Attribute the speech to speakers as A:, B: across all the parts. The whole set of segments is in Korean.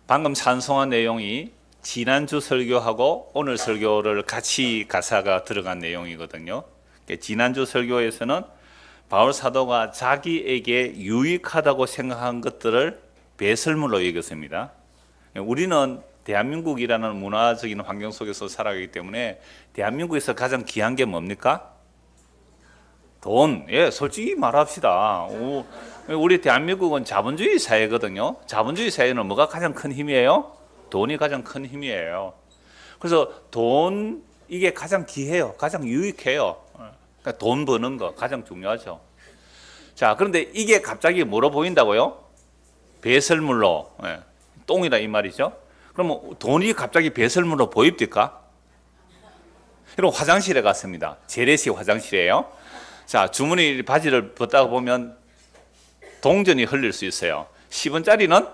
A: 방금 찬송한 내용이 지난주 설교하고 오늘 설교를 같이 가사가 들어간 내용이거든요. 지난주 설교에서는 바울 사도가 자기에게 유익하다고 생각한 것들을 배설물로 여겼습니다. 우리는 대한민국이라는 문화적인 환경 속에서 살아가기 때문에 대한민국에서 가장 귀한 게 뭡니까? 돈. 예, 솔직히 말합시다. 우리 대한민국은 자본주의 사회거든요. 자본주의 사회는 뭐가 가장 큰 힘이에요? 돈이 가장 큰 힘이에요. 그래서 돈, 이게 가장 귀해요. 가장 유익해요. 그러니까 돈 버는 거 가장 중요하죠. 자, 그런데 이게 갑자기 뭐로 보인다고요? 배설물로. 예, 똥이다 이 말이죠. 그러면 돈이 갑자기 배설물로 보입니까? 여러분, 화장실에 갔습니다. 재래식 화장실이에요. 자, 주머니 바지를 벗다가 보면 동전이 흘릴 수 있어요. 10원짜리는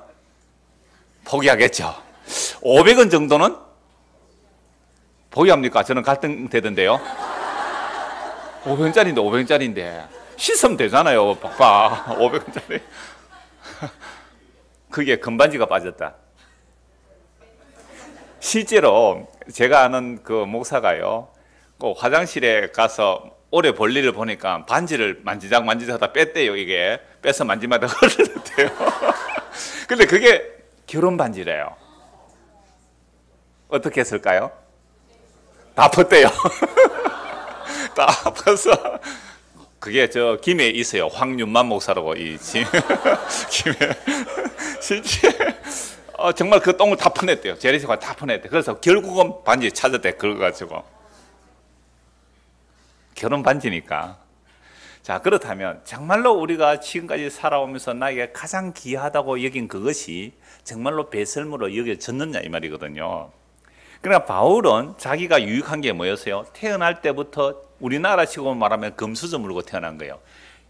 A: 포기하겠죠. 500원 정도는 포기합니까? 저는 갈등되던데요. 500원짜리인데 500원짜리인데 씻으면 되잖아요. 빡빡 500원짜리. 그게 금반지가 빠졌다. 실제로 제가 아는 그 목사가요, 그 화장실에 가서 오래 볼 일을 보니까 반지를 만지작 하다 뺐대요. 이게 빼서 만지마다 흐르는데요. 근데 그게 결혼 반지래요. 어떻게 했을까요? 다 폈대요. 다 펴서. 그게 저 김해에 있어요. 황윤만 목사라고. 이 김해. 실제 정말 그 똥을 다 퍼냈대요. 재래식을 다 퍼냈대요. 그래서 결국은 반지 찾았대. 긁어가지고. 결혼 반지니까. 자, 그렇다면 정말로 우리가 지금까지 살아오면서 나에게 가장 귀하다고 여긴 그것이 정말로 배설물로 여겨졌느냐 이 말이거든요. 그러니까 바울은 자기가 유익한 게 뭐였어요? 태어날 때부터 우리나라식으로 말하면 금수저 물고 태어난 거예요.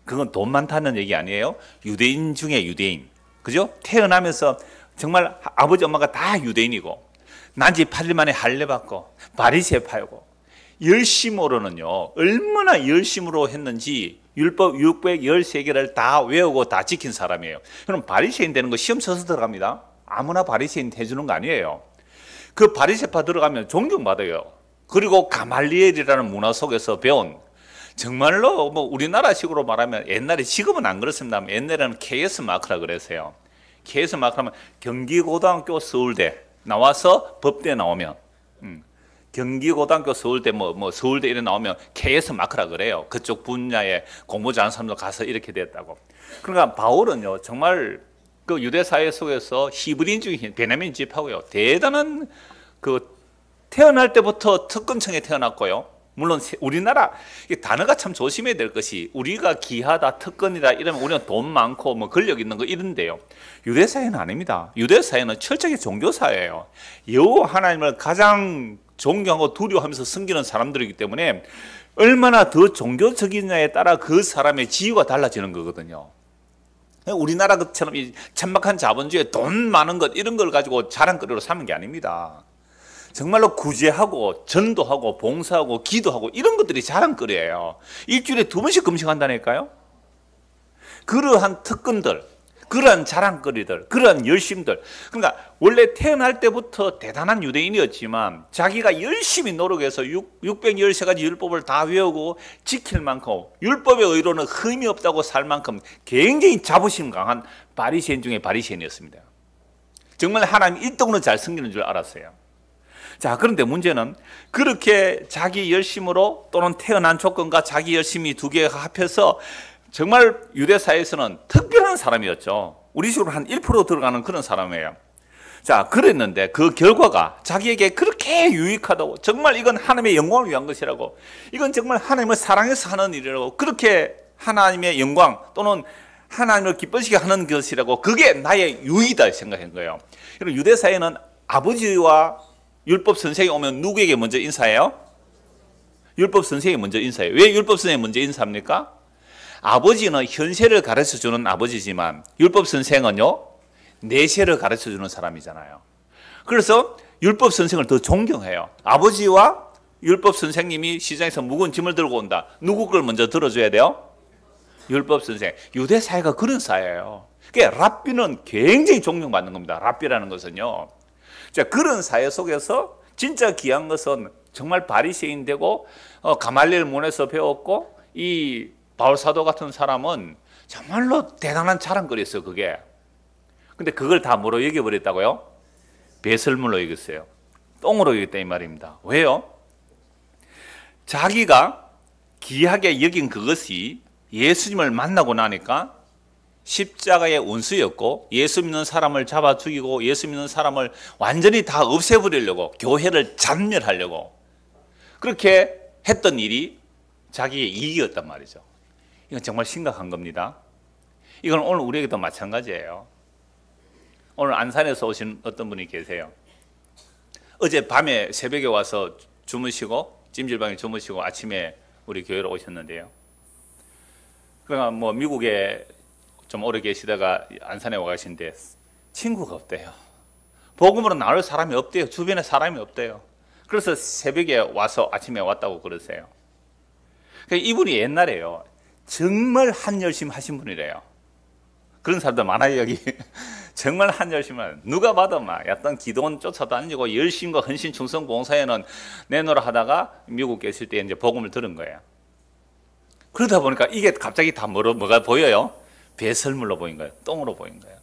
A: 그건 돈 많다는 얘기 아니에요? 유대인 중에 유대인. 그죠? 태어나면서 정말 아버지 엄마가 다 유대인이고 난지 8일 만에 할례 받고 바리새 팔고 열심으로는요, 얼마나 열심으로 했는지 율법 613개를 다 외우고 다 지킨 사람이에요. 그럼 바리새인 되는 거 시험 쳐서 들어갑니다. 아무나 바리새인 해주는 거 아니에요. 그 바리새파 들어가면 존경받아요. 그리고 가말리엘이라는 문화 속에서 배운, 정말로 뭐 우리나라식으로 말하면 옛날에, 지금은 안 그렇습니다만 옛날에는 KS 마크라 그랬어요. KS 마크라면 경기고등학교 서울대 나와서 법대 나오면, 경기고등학교 서울대 뭐 서울대 이래 나오면 KS 마크라 그래요. 그쪽 분야에 공부 잘하는 사람도 가서 이렇게 됐다고. 그러니까 바울은요, 정말 그 유대 사회 속에서 히브리인 중에 베냐민 집하고요, 대단한 그 태어날 때부터 특권층에 태어났고요. 물론 우리나라 단어가 참 조심해야 될 것이, 우리가 귀하다, 특권이다 이러면 우리는 돈 많고 뭐 권력 있는 거 이런데요. 유대 사회는 아닙니다. 유대 사회는 철저하게 종교 사회예요. 여호와 하나님을 가장 존경하고 두려워하면서 섬기는 사람들이기 때문에 얼마나 더 종교적이냐에 따라 그 사람의 지위가 달라지는 거거든요. 우리나라 것처럼 이 천박한 자본주의, 돈 많은 것 이런 걸 가지고 자랑거리로 삼는 게 아닙니다. 정말로 구제하고 전도하고 봉사하고 기도하고 이런 것들이 자랑거리예요. 일주일에 2번씩 금식한다니까요. 그러한 특권들, 그러한 자랑거리들, 그러한 열심들. 그러니까 원래 태어날 때부터 대단한 유대인이었지만 자기가 열심히 노력해서 613가지 율법을 다 외우고 지킬 만큼, 율법의 의로는 흠이 없다고 살 만큼 굉장히 자부심 강한 바리새인 중에 바리새인이었습니다. 정말 하나님 일등으로 잘 섬기는 줄 알았어요. 자, 그런데 문제는 그렇게 자기 열심으로 또는 태어난 조건과 자기 열심이 두 개가 합해서 정말 유대 사회에서는 특별한 사람이었죠. 우리 식으로 한 1% 들어가는 그런 사람이에요. 자, 그랬는데 그 결과가 자기에게 그렇게 유익하다고, 정말 이건 하나님의 영광을 위한 것이라고, 이건 정말 하나님을 사랑해서 하는 일이라고, 그렇게 하나님의 영광 또는 하나님을 기쁘시게 하는 것이라고, 그게 나의 유익이다 생각한 거예요. 그리고 유대 사회는 아버지와 율법 선생이 오면 누구에게 먼저 인사해요? 율법 선생이 먼저 인사해요. 왜 율법 선생이 먼저 인사합니까? 아버지는 현세를 가르쳐주는 아버지지만 율법 선생은요, 내세를 가르쳐주는 사람이잖아요. 그래서 율법 선생을 더 존경해요. 아버지와 율법 선생님이 시장에서 무거운 짐을 들고 온다. 누구 걸 먼저 들어줘야 돼요? 율법 선생. 유대 사회가 그런 사회예요. 그러니까 랍비는 굉장히 존경받는 겁니다. 랍비라는 것은요. 자, 그런 사회 속에서 진짜 귀한 것은 정말 바리새인 되고 가말리엘 문에서 배웠고, 이 바울 사도 같은 사람은 정말로 대단한 자랑거리였어요. 그게. 근데 그걸 다 뭐로 여겨버렸다고요? 배설물로 여겼어요. 똥으로 여겼다 이 말입니다. 왜요? 자기가 귀하게 여긴 그것이 예수님을 만나고 나니까 십자가의 원수였고, 예수 믿는 사람을 잡아 죽이고 예수 믿는 사람을 완전히 다 없애버리려고, 교회를 잔멸하려고 그렇게 했던 일이 자기의 이익이었단 말이죠. 이건 정말 심각한 겁니다. 이건 오늘 우리에게도 마찬가지예요. 오늘 안산에서 오신 어떤 분이 계세요. 어제 밤에 새벽에 와서 주무시고, 찜질방에 주무시고 아침에 우리 교회로 오셨는데요. 그러니까 뭐 미국에 좀 오래 계시다가 안산에 와 가신데 친구가 없대요. 복음으로 나올 사람이 없대요. 주변에 사람이 없대요. 그래서 새벽에 와서 아침에 왔다고 그러세요. 그러니까 이분이 옛날에요, 정말 한열심 하신 분이래요. 그런 사람들 많아요 여기. 정말 한열심을 누가 봐도 막 어떤 기도원 쫓아다니고 열심과 헌신 충성 봉사에는 내놓으라 하다가 미국 계실 때 이제 복음을 들은 거예요. 그러다 보니까 이게 갑자기 다 뭐가 보여요? 배설물로 보인 거예요. 똥으로 보인 거예요.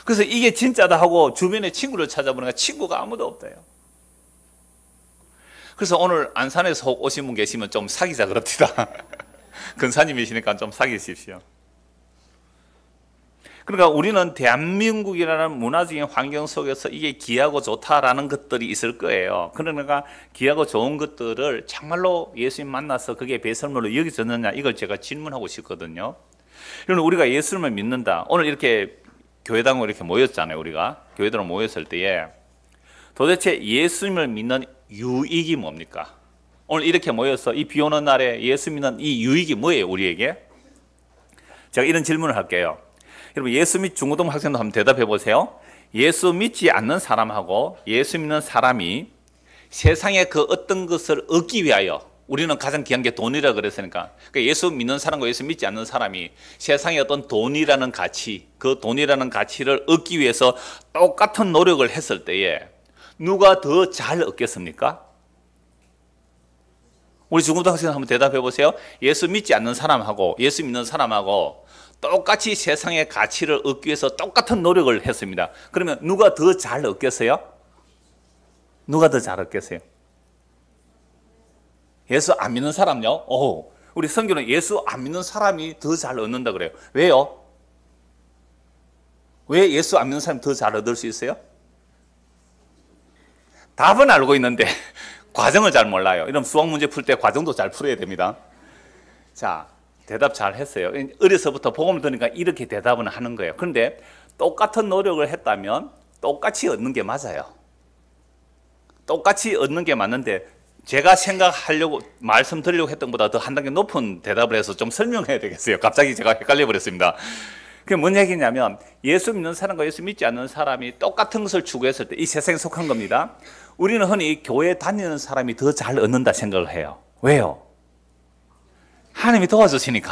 A: 그래서 이게 진짜다 하고 주변에 친구를 찾아보니까 친구가 아무도 없대요. 그래서 오늘 안산에서 오신 분 계시면 좀 사귀자 그럽니다. 근사님이시니까 좀 사귀십시오. 그러니까 우리는 대한민국이라는 문화적인 환경 속에서 이게 귀하고 좋다라는 것들이 있을 거예요. 그러니까 귀하고 좋은 것들을 정말로 예수님 만나서 그게 배설물로 여겨졌느냐, 이걸 제가 질문하고 싶거든요. 그러면 우리가 예수님을 믿는다. 오늘 이렇게 교회당으로 이렇게 모였잖아요. 우리가 교회당으로 모였을 때에 도대체 예수님을 믿는 유익이 뭡니까? 오늘 이렇게 모여서 이 비 오는 날에 예수 믿는 이 유익이 뭐예요? 우리에게? 제가 이런 질문을 할게요. 여러분, 예수 믿 중고등 학생도 한번 대답해 보세요. 예수 믿지 않는 사람하고 예수 믿는 사람이 세상의 그 어떤 것을 얻기 위하여, 우리는 가장 귀한 게 돈이라 그랬으니까, 그러니까 예수 믿는 사람과 예수 믿지 않는 사람이 세상의 어떤 돈이라는 가치, 그 돈이라는 가치를 얻기 위해서 똑같은 노력을 했을 때에 누가 더 잘 얻겠습니까? 우리 중고등학생 한번 대답해 보세요. 예수 믿지 않는 사람하고 예수 믿는 사람하고 똑같이 세상의 가치를 얻기 위해서 똑같은 노력을 했습니다. 그러면 누가 더 잘 얻겠어요? 누가 더 잘 얻겠어요? 예수 안 믿는 사람요? 우리 성경은 예수 안 믿는 사람이 더 잘 얻는다 그래요. 왜요? 왜 예수 안 믿는 사람이 더 잘 얻을 수 있어요? 답은 알고 있는데 과정을 잘 몰라요. 이런 수학 문제 풀 때 과정도 잘 풀어야 됩니다. 자, 대답 잘 했어요. 어려서부터 복음을 들으니까 이렇게 대답은 하는 거예요. 그런데 똑같은 노력을 했다면 똑같이 얻는 게 맞아요. 똑같이 얻는 게 맞는데 제가 생각하려고 말씀드리려고 했던 것보다 더 한 단계 높은 대답을 해서 좀 설명해야 되겠어요. 갑자기 제가 헷갈려 버렸습니다. 그게 뭔 얘기냐면 예수 믿는 사람과 예수 믿지 않는 사람이 똑같은 것을 추구했을 때 이 세상에 속한 겁니다. 우리는 흔히 교회 다니는 사람이 더 잘 얻는다 생각을 해요. 왜요? 하나님이 도와주시니까,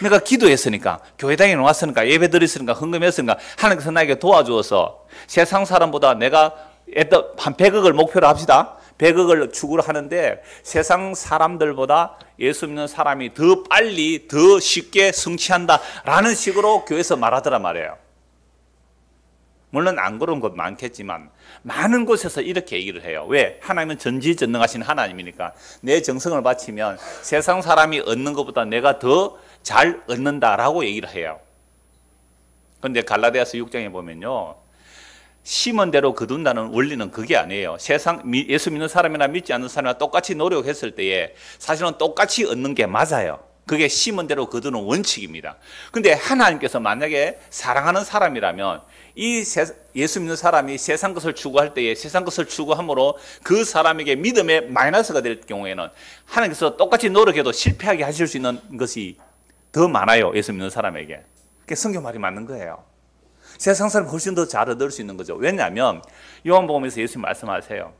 A: 내가 기도했으니까, 교회 다니러 왔으니까, 예배 드렸으니까, 헌금했으니까 하나님께서 나에게 도와주어서 세상 사람보다 내가 한 100억을 목표로 합시다. 100억을 추구를 하는데 세상 사람들보다 예수 믿는 사람이 더 빨리 더 쉽게 성취한다라는 식으로 교회에서 말하더란 말이에요. 물론 안 그런 곳 많겠지만 많은 곳에서 이렇게 얘기를 해요. 왜? 하나님은 전지전능하신 하나님이니까 내 정성을 바치면 세상 사람이 얻는 것보다 내가 더 잘 얻는다라고 얘기를 해요. 그런데 갈라디아서 6장에 보면요, 심은 대로 거둔다는 원리는 그게 아니에요. 예수 믿는 사람이나 믿지 않는 사람이나 똑같이 노력했을 때에 사실은 똑같이 얻는 게 맞아요. 그게 심은 대로 거두는 원칙입니다. 근데 하나님께서 만약에 사랑하는 사람이라면 예수 믿는 사람이 세상 것을 추구할 때에 세상 것을 추구함으로 그 사람에게 믿음의 마이너스가 될 경우에는 하나님께서 똑같이 노력해도 실패하게 하실 수 있는 것이 더 많아요. 예수 믿는 사람에게. 그게 성경 말이 맞는 거예요. 세상 사람 훨씬 더 잘 얻을 수 있는 거죠. 왜냐하면 요한복음에서 예수님 말씀하세요.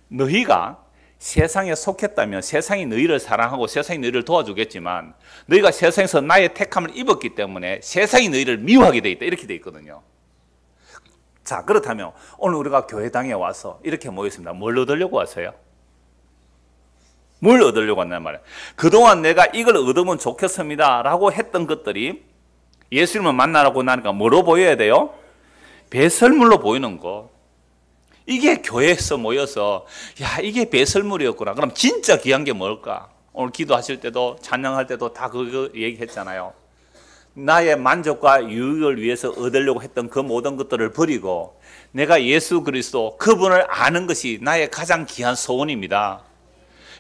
A: 너희가 세상에 속했다면 세상이 너희를 사랑하고 세상이 너희를 도와주겠지만 너희가 세상에서 나의 택함을 입었기 때문에 세상이 너희를 미워하게 돼 있다. 이렇게 돼 있거든요. 자, 그렇다면 오늘 우리가 교회당에 와서 이렇게 모였습니다. 뭘 얻으려고 왔어요? 뭘 얻으려고 왔단 말이에요. 그동안 내가 이걸 얻으면 좋겠습니다 라고 했던 것들이 예수님을 만나라고 나니까 뭐로 보여야 돼요? 배설물로 보이는 거. 이게 교회에서 모여서 야, 이게 배설물이었구나. 그럼 진짜 귀한 게 뭘까? 오늘 기도하실 때도 찬양할 때도 다 그거 얘기했잖아요. 나의 만족과 유익을 위해서 얻으려고 했던 그 모든 것들을 버리고 내가 예수 그리스도 그분을 아는 것이 나의 가장 귀한 소원입니다.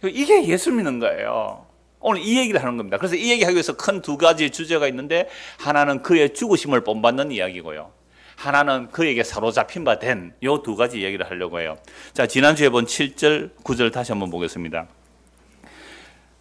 A: 이게 예수 믿는 거예요. 오늘 이 얘기를 하는 겁니다. 그래서 이 얘기하기 위해서 큰 두 가지 주제가 있는데 하나는 그의 죽으심을 본받는 이야기고요. 하나는 그에게 사로잡힌 바 된 요 두 가지 이야기를 하려고 해요. 자, 지난주에 본 7절, 9절 다시 한번 보겠습니다.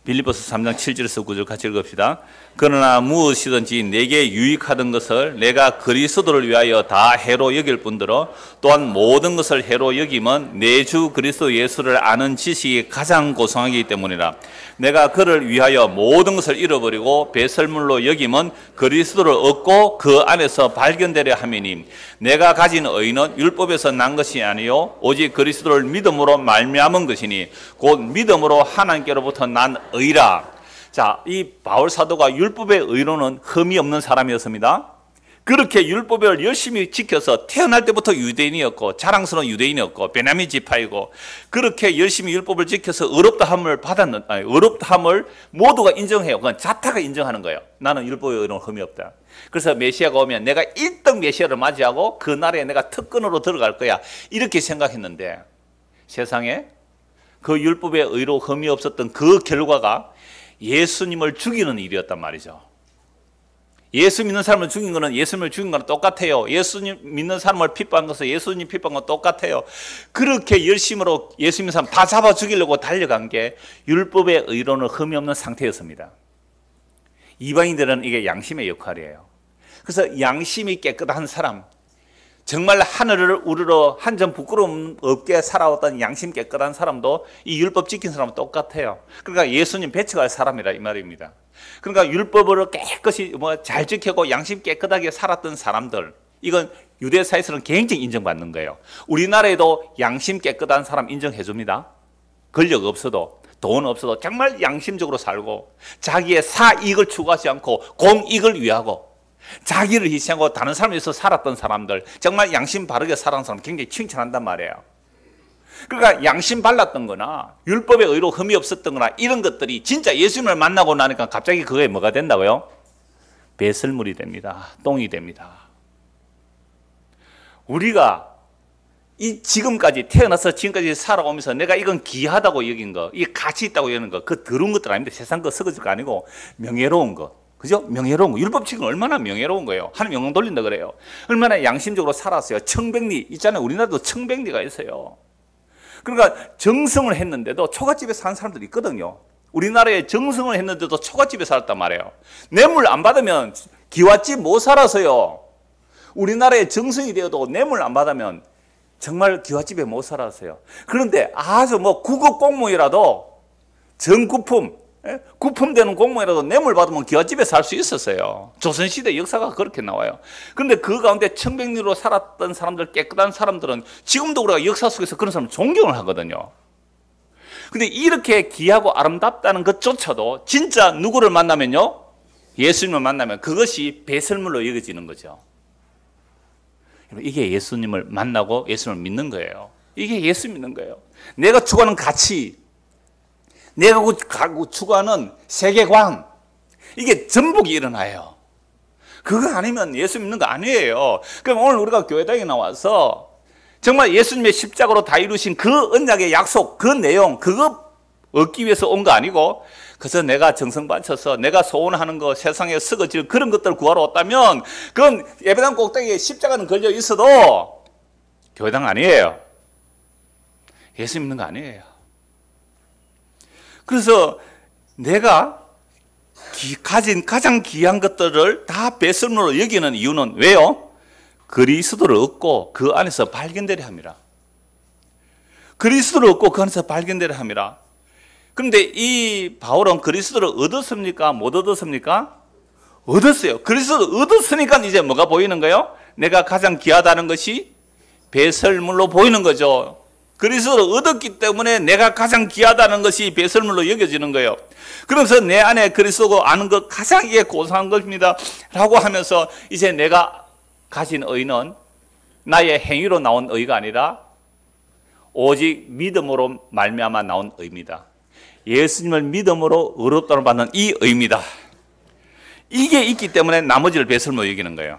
A: 빌립보서 3장 7절에서 9절 같이 읽읍시다. 그러나 무엇이든지 내게 유익하던 것을 내가 그리스도를 위하여 다 해로 여길 뿐더러 또한 모든 것을 해로 여김은 내 주 그리스도 예수를 아는 지식이 가장 고상하기 때문이라. 내가 그를 위하여 모든 것을 잃어버리고 배설물로 여김은 그리스도를 얻고 그 안에서 발견되려 함이니 내가 가진 의는 율법에서 난 것이 아니요 오직 그리스도를 믿음으로 말미암은 것이니 곧 믿음으로 하나님께로부터 난 의라. 자, 이 바울 사도가 율법의 의로는 흠이 없는 사람이었습니다. 그렇게 율법을 열심히 지켜서 태어날 때부터 유대인이었고 자랑스러운 유대인이었고 베냐민 지파이고 그렇게 열심히 율법을 지켜서 의롭다함을 받았는 의롭다함을 모두가 인정해요. 그건 자타가 인정하는 거예요. 나는 율법의 의로는 흠이 없다. 그래서 메시아가 오면 내가 1등 메시아를 맞이하고 그 나라에 내가 특권으로 들어갈 거야. 이렇게 생각했는데 세상에 그 율법의 의로 흠이 없었던 그 결과가 예수님을 죽이는 일이었단 말이죠. 예수 믿는 사람을 죽인 거는 예수님을 죽인 거랑 똑같아요. 예수님 믿는 사람을 핍박한 것은 예수님 핍박한 건 똑같아요. 그렇게 열심으로 예수 믿는 사람 다 잡아 죽이려고 달려간 게 율법의 의로는 흠이 없는 상태였습니다. 이방인들은 이게 양심의 역할이에요. 그래서 양심이 깨끗한 사람, 정말 하늘을 우러러 한 점 부끄러움 없게 살아왔던 양심 깨끗한 사람도 이 율법 지킨 사람은 똑같아요. 그러니까 예수님 배척할 사람이라 이 말입니다. 그러니까 율법을 깨끗이 잘 지키고 양심 깨끗하게 살았던 사람들, 이건 유대 사회에서는 굉장히 인정받는 거예요. 우리나라에도 양심 깨끗한 사람 인정해 줍니다. 권력 없어도 돈 없어도 정말 양심적으로 살고 자기의 사이익을 추구하지 않고 공익을 위하고 자기를 희생하고 다른 사람을 위해서 살았던 사람들, 정말 양심 바르게 살아온 사람 굉장히 칭찬한단 말이에요. 그러니까 양심 발랐던 거나 율법의 의로 흠이 없었던 거나 이런 것들이 진짜 예수님을 만나고 나니까 갑자기 그게 뭐가 된다고요? 배설물이 됩니다. 똥이 됩니다. 우리가 이 지금까지 태어나서 지금까지 살아오면서 내가 이건 귀하다고 여긴 거, 이게 가치 있다고 여기는 거, 그 더러운 것들 아닙니다. 세상 거 썩어질 거 아니고 명예로운 거. 그죠? 명예로운 거. 율법 지금 얼마나 명예로운 거예요. 하나님 영광 돌린다 그래요. 얼마나 양심적으로 살았어요. 청백리 있잖아요. 우리나라도 청백리가 있어요. 그러니까 정성을 했는데도 초가집에 사는 사람들이 있거든요. 우리나라에 정성을 했는데도 초가집에 살았단 말이에요. 뇌물 안 받으면 기와집 못 살아서요. 우리나라에 정성이 되어도 뇌물 안 받으면 정말 기와집에 못 살았어요. 그런데 아주 국어 공무이라도 전구품, 구품되는 공무원이라도 뇌물 받으면 기와집에 살 수 있었어요. 조선시대 역사가 그렇게 나와요. 그런데 그 가운데 청백리로 살았던 사람들, 깨끗한 사람들은 지금도 우리가 역사 속에서 그런 사람 존경을 하거든요. 근데 이렇게 귀하고 아름답다는 것조차도 진짜 누구를 만나면요? 예수님을 만나면 그것이 배설물로 여겨지는 거죠. 이게 예수님을 만나고 예수님을 믿는 거예요. 이게 예수 믿는 거예요. 내가 추구하는 가치, 내가 추구하는 세계관, 이게 전복이 일어나요. 그거 아니면 예수 믿는 거 아니에요. 그럼 오늘 우리가 교회당에 나와서 정말 예수님의 십자가로 다 이루신 그 언약의 약속, 그 내용, 그거 얻기 위해서 온 거 아니고 그래서 내가 정성 바쳐서 내가 소원하는 거, 세상에 썩어질 그런 것들을 구하러 왔다면 그건 예배당 꼭대기에 십자가는 걸려 있어도 교회당 아니에요. 예수 믿는 거 아니에요. 그래서 내가 가진 가장 귀한 것들을 다 배설물로 여기는 이유는 왜요? 그리스도를 얻고 그 안에서 발견되려 합니다. 그리스도를 얻고 그 안에서 발견되려 함이라. 그런데 이 바울은 그리스도를 얻었습니까? 못 얻었습니까? 얻었어요. 그리스도를 얻었으니까 이제 뭐가 보이는 거예요? 내가 가장 귀하다는 것이 배설물로 보이는 거죠. 그리스도를 얻었기 때문에 내가 가장 귀하다는 것이 배설물로 여겨지는 거예요. 그러면서 내 안에 그리스도가 아는 것 가장 이게 고상한 것입니다 라고 하면서 이제 내가 가진 의는 나의 행위로 나온 의가 아니라 오직 믿음으로 말미암아 나온 의입니다. 예수님을 믿음으로 의롭다로 받는 이 의입니다. 이게 있기 때문에 나머지를 배설물로 여기는 거예요.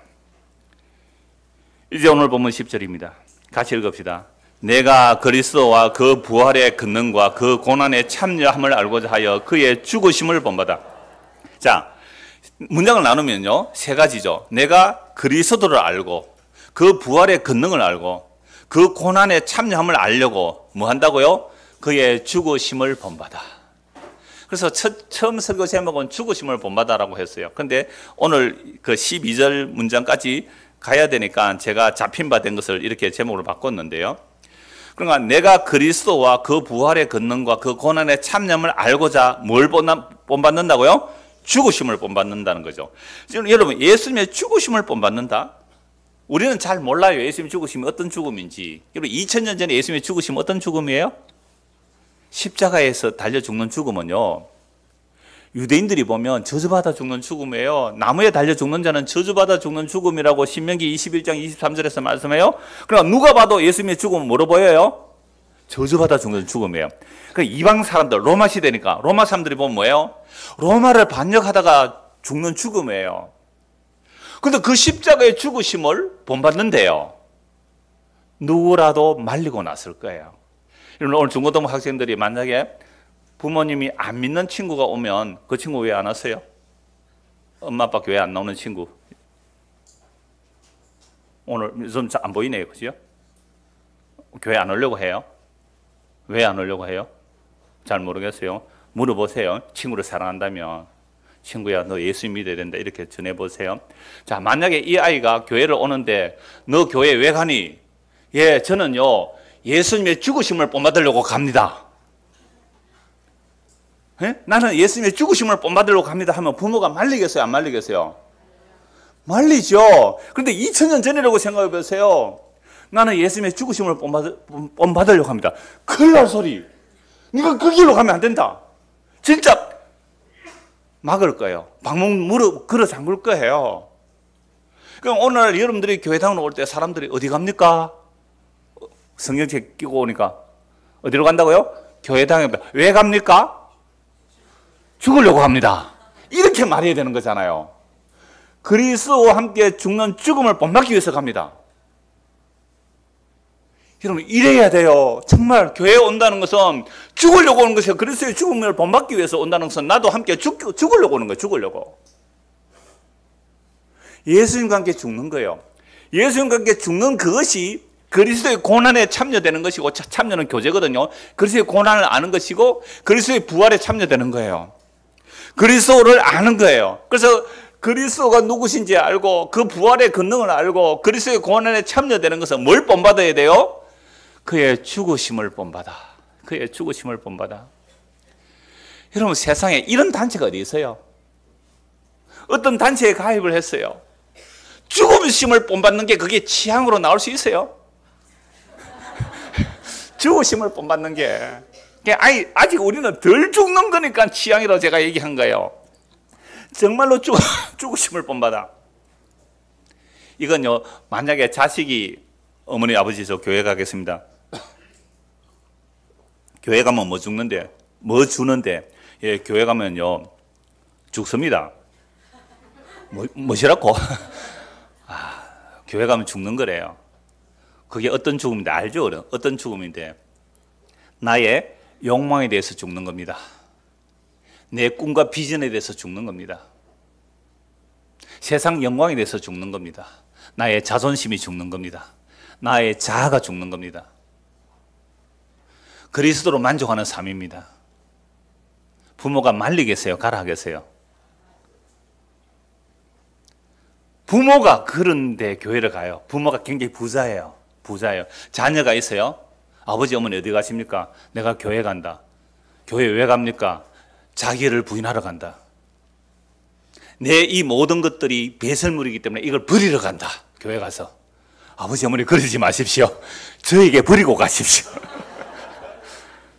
A: 이제 오늘 본문 10절입니다. 같이 읽읍시다. 내가 그리스도와 그 부활의 권능과 그 고난에 참여함을 알고자 하여 그의 죽으심을 본받아. 자, 문장을 나누면요, 세 가지죠. 내가 그리스도를 알고 그 부활의 권능을 알고 그 고난에 참여함을 알려고 뭐 한다고요? 그의 죽으심을 본받아. 그래서 처음 설교 제목은 죽으심을 본받아라고 했어요. 그런데 오늘 그 12절 문장까지 가야 되니까 제가 잡힌 바 된 것을 이렇게 제목으로 바꿨는데요. 그러니까 내가 그리스도와 그 부활의 권능과 그 고난의 참여함을 알고자 뭘 본받는다고요? 죽으심을 본받는다는 거죠. 지금 여러분, 예수님의 죽으심을 본받는다? 우리는 잘 몰라요. 예수님의 죽으심이 어떤 죽음인지. 여러분, 2000년 전에 예수님의 죽으심이 어떤 죽음이에요? 십자가에서 달려 죽는 죽음은요, 유대인들이 보면 저주받아 죽는 죽음이에요. 나무에 달려 죽는 자는 저주받아 죽는 죽음이라고 신명기 21장 23절에서 말씀해요. 그러니까 누가 봐도 예수님의 죽음은 뭐로 보여요? 저주받아 죽는 죽음이에요. 그러니까 이방 사람들, 로마 시대니까 로마 사람들이 보면 뭐예요? 로마를 반역하다가 죽는 죽음이에요. 그런데 그 십자가의 죽으심을 본받는데요, 누구라도 말리고 났을 거예요. 오늘 중고등부 학생들이 만약에 부모님이 안 믿는 친구가 오면 그 친구 왜 안 왔어요? 엄마 아빠 교회 안 나오는 친구. 오늘 좀 안 보이네요. 그죠? 교회 안 오려고 해요? 왜 안 오려고 해요? 잘 모르겠어요. 물어보세요. 친구를 사랑한다면. 친구야, 너 예수 믿어야 된다. 이렇게 전해보세요. 자, 만약에 이 아이가 교회를 오는데 너 교회 왜 가니? 예, 저는요, 예수님의 죽으심을 본받으려고 갑니다. 예? 나는 예수님의 죽으심을 본받으려고 갑니다 하면 부모가 말리겠어요? 안 말리겠어요? 말리죠. 그런데 2000년 전이라고 생각해 보세요. 나는 예수님의 죽으심을 본받으려고 합니다. 큰일 날 소리. 네가 그 길로 가면 안 된다. 진짜 막을 거예요. 방문 무릎 걸어 잠글 거예요. 그럼 오늘 여러분들이 교회당으로 올 때 사람들이 어디 갑니까? 성경책 끼고 오니까 어디로 간다고요? 교회당에. 왜 갑니까? 죽으려고 합니다. 이렇게 말해야 되는 거잖아요. 그리스도와 함께 죽는 죽음을 본받기 위해서 갑니다. 여러분, 이래야 돼요. 정말 교회에 온다는 것은 죽으려고 오는 것이에요. 그리스도의 죽음을 본받기 위해서 온다는 것은 나도 함께 죽으려고 오는 거예요. 죽으려고. 예수님과 함께 죽는 거예요. 예수님과 함께 죽는 그것이 그리스도의 고난에 참여되는 것이고, 참여는 교제거든요. 그리스도의 고난을 아는 것이고 그리스도의 부활에 참여되는 거예요. 그리스도를 아는 거예요. 그래서 그리스도가 누구신지 알고 그 부활의 권능을 알고 그리스도의 고난에 참여되는 것은 뭘 본받아야 돼요? 그의 죽으심을 본받아. 그의 죽으심을 본받아. 여러분, 세상에 이런 단체가 어디 있어요? 어떤 단체에 가입을 했어요. 죽으심을 본받는 게 그게 취향으로 나올 수 있어요? 죽으심을 본받는 게 아직 우리는 덜 죽는 거니까 취향이라고 제가 얘기한 거예요. 정말로 죽으심을 본받아. 이건요, 만약에 자식이 어머니 아버지 저 교회 가겠습니다. 교회 가면 뭐 죽는데? 뭐 주는데? 예, 교회 가면요 죽습니다. 뭐시라고? 교회 가면 죽는 거래요. 그게 어떤 죽음인데 알죠? 어떤 죽음인데? 나의 욕망에 대해서 죽는 겁니다. 내 꿈과 비전에 대해서 죽는 겁니다. 세상 영광에 대해서 죽는 겁니다. 나의 자존심이 죽는 겁니다. 나의 자아가 죽는 겁니다. 그리스도로 만족하는 삶입니다. 부모가 말리겠어요? 가라 하겠어요? 부모가 그런데 교회를 가요. 부모가 굉장히 부자예요. 자녀가 있어요? 아버지 어머니 어디 가십니까? 내가 교회 간다. 교회 왜 갑니까? 자기를 부인하러 간다. 내 이 모든 것들이 배설물이기 때문에 이걸 버리러 간다. 교회 가서. 아버지 어머니 그러지 마십시오. 저에게 버리고 가십시오.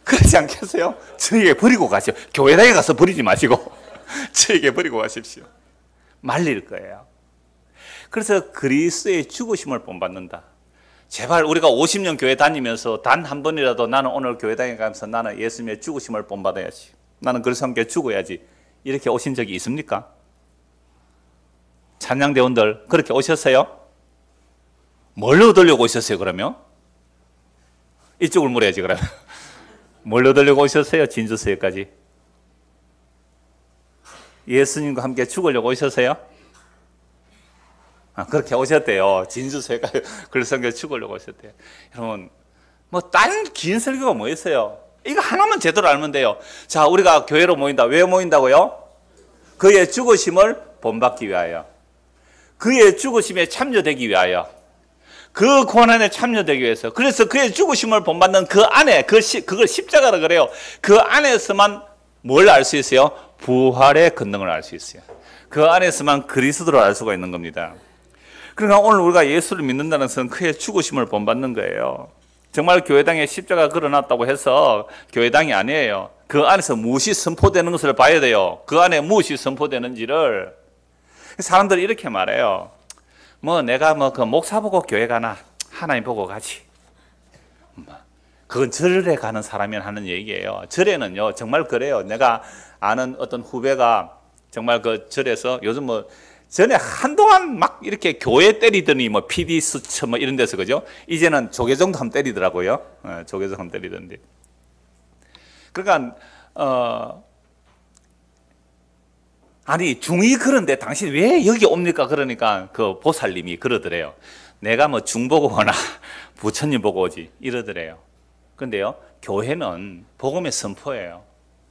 A: 그러지 않겠어요? 저에게 버리고 가십시오. 교회당에 가서 버리지 마시고 저에게 버리고 가십시오. 말릴 거예요. 그래서 그리스도의 죽으심을 본받는다. 제발 우리가 50년 교회 다니면서 단 한 번이라도 나는 오늘 교회당에 가면서 나는 예수님의 죽으심을 본받아야지. 나는 그리스도와 함께 죽어야지. 이렇게 오신 적이 있습니까? 찬양대원들 그렇게 오셨어요? 뭘 얻으려고 오셨어요 그러면? 이쪽을 물어야지 그러면. 뭘 얻으려고 오셨어요? 진주서에까지. 예수님과 함께 죽으려고 오셨어요? 그렇게 오셨대요. 진주서에까지 그리스도와 함께 죽으려고 오셨대요. 여러분 뭐 다른 긴 설교가 뭐 있어요? 이거 하나만 제대로 알면 돼요. 자, 우리가 교회로 모인다. 왜 모인다고요? 그의 죽으심을 본받기 위하여. 그의 죽으심에 참여되기 위하여. 그 고난에 참여되기 위해서. 그래서 그의 죽으심을 본받는 그 안에, 그걸 십자가라 그래요. 그 안에서만 뭘 알 수 있어요? 부활의 권능을 알 수 있어요. 그 안에서만 그리스도를 알 수가 있는 겁니다. 그러니까 오늘 우리가 예수를 믿는다는 것은 그의 죽으심을 본받는 거예요. 정말 교회당에 십자가 걸어놨다고 해서 교회당이 아니에요. 그 안에서 무엇이 선포되는 것을 봐야 돼요. 그 안에 무엇이 선포되는지를. 사람들이 이렇게 말해요. 뭐 내가 뭐 그 목사 보고 교회 가나 하나님 보고 가지. 그건 절에 가는 사람이 하는 얘기예요. 절에는요 정말 그래요. 내가 아는 어떤 후배가 정말 그 절에서 요즘 뭐 전에 한동안 막 이렇게 교회 때리더니 뭐 PD 수첩 뭐 이런 데서 그죠? 이제는 조계종도 한번 때리더라고요. 조계종 한번 때리던데. 그러니까 아니 중이 그런데 당신 왜 여기 옵니까? 그러니까 그 보살님이 그러더래요. 내가 뭐 중 보고 오나 부처님 보고 오지 이러더래요. 근데요 교회는 복음의 선포예요.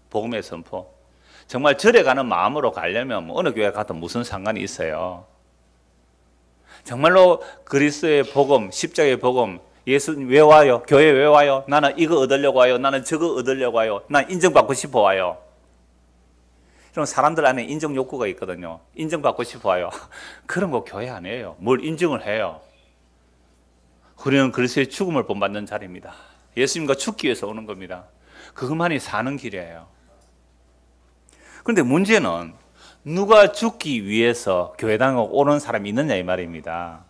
A: 복음의 선포. 정말 절에 가는 마음으로 가려면 어느 교회 가도 무슨 상관이 있어요. 정말로 그리스도의 복음, 십자가의 복음, 예수님 왜 와요? 교회 왜 와요? 나는 이거 얻으려고 와요. 나는 저거 얻으려고 와요. 난 인정받고 싶어 와요. 그럼 사람들 안에 인정 욕구가 있거든요. 인정받고 싶어 와요. 그런 거 교회 안 해요. 뭘 인정을 해요. 우리는 그리스도의 죽음을 본받는 자리입니다. 예수님과 죽기 위해서 오는 겁니다. 그것만이 사는 길이에요. 그런데 문제는 누가 죽기 위해서 교회당에 오는 사람이 있느냐 이 말입니다.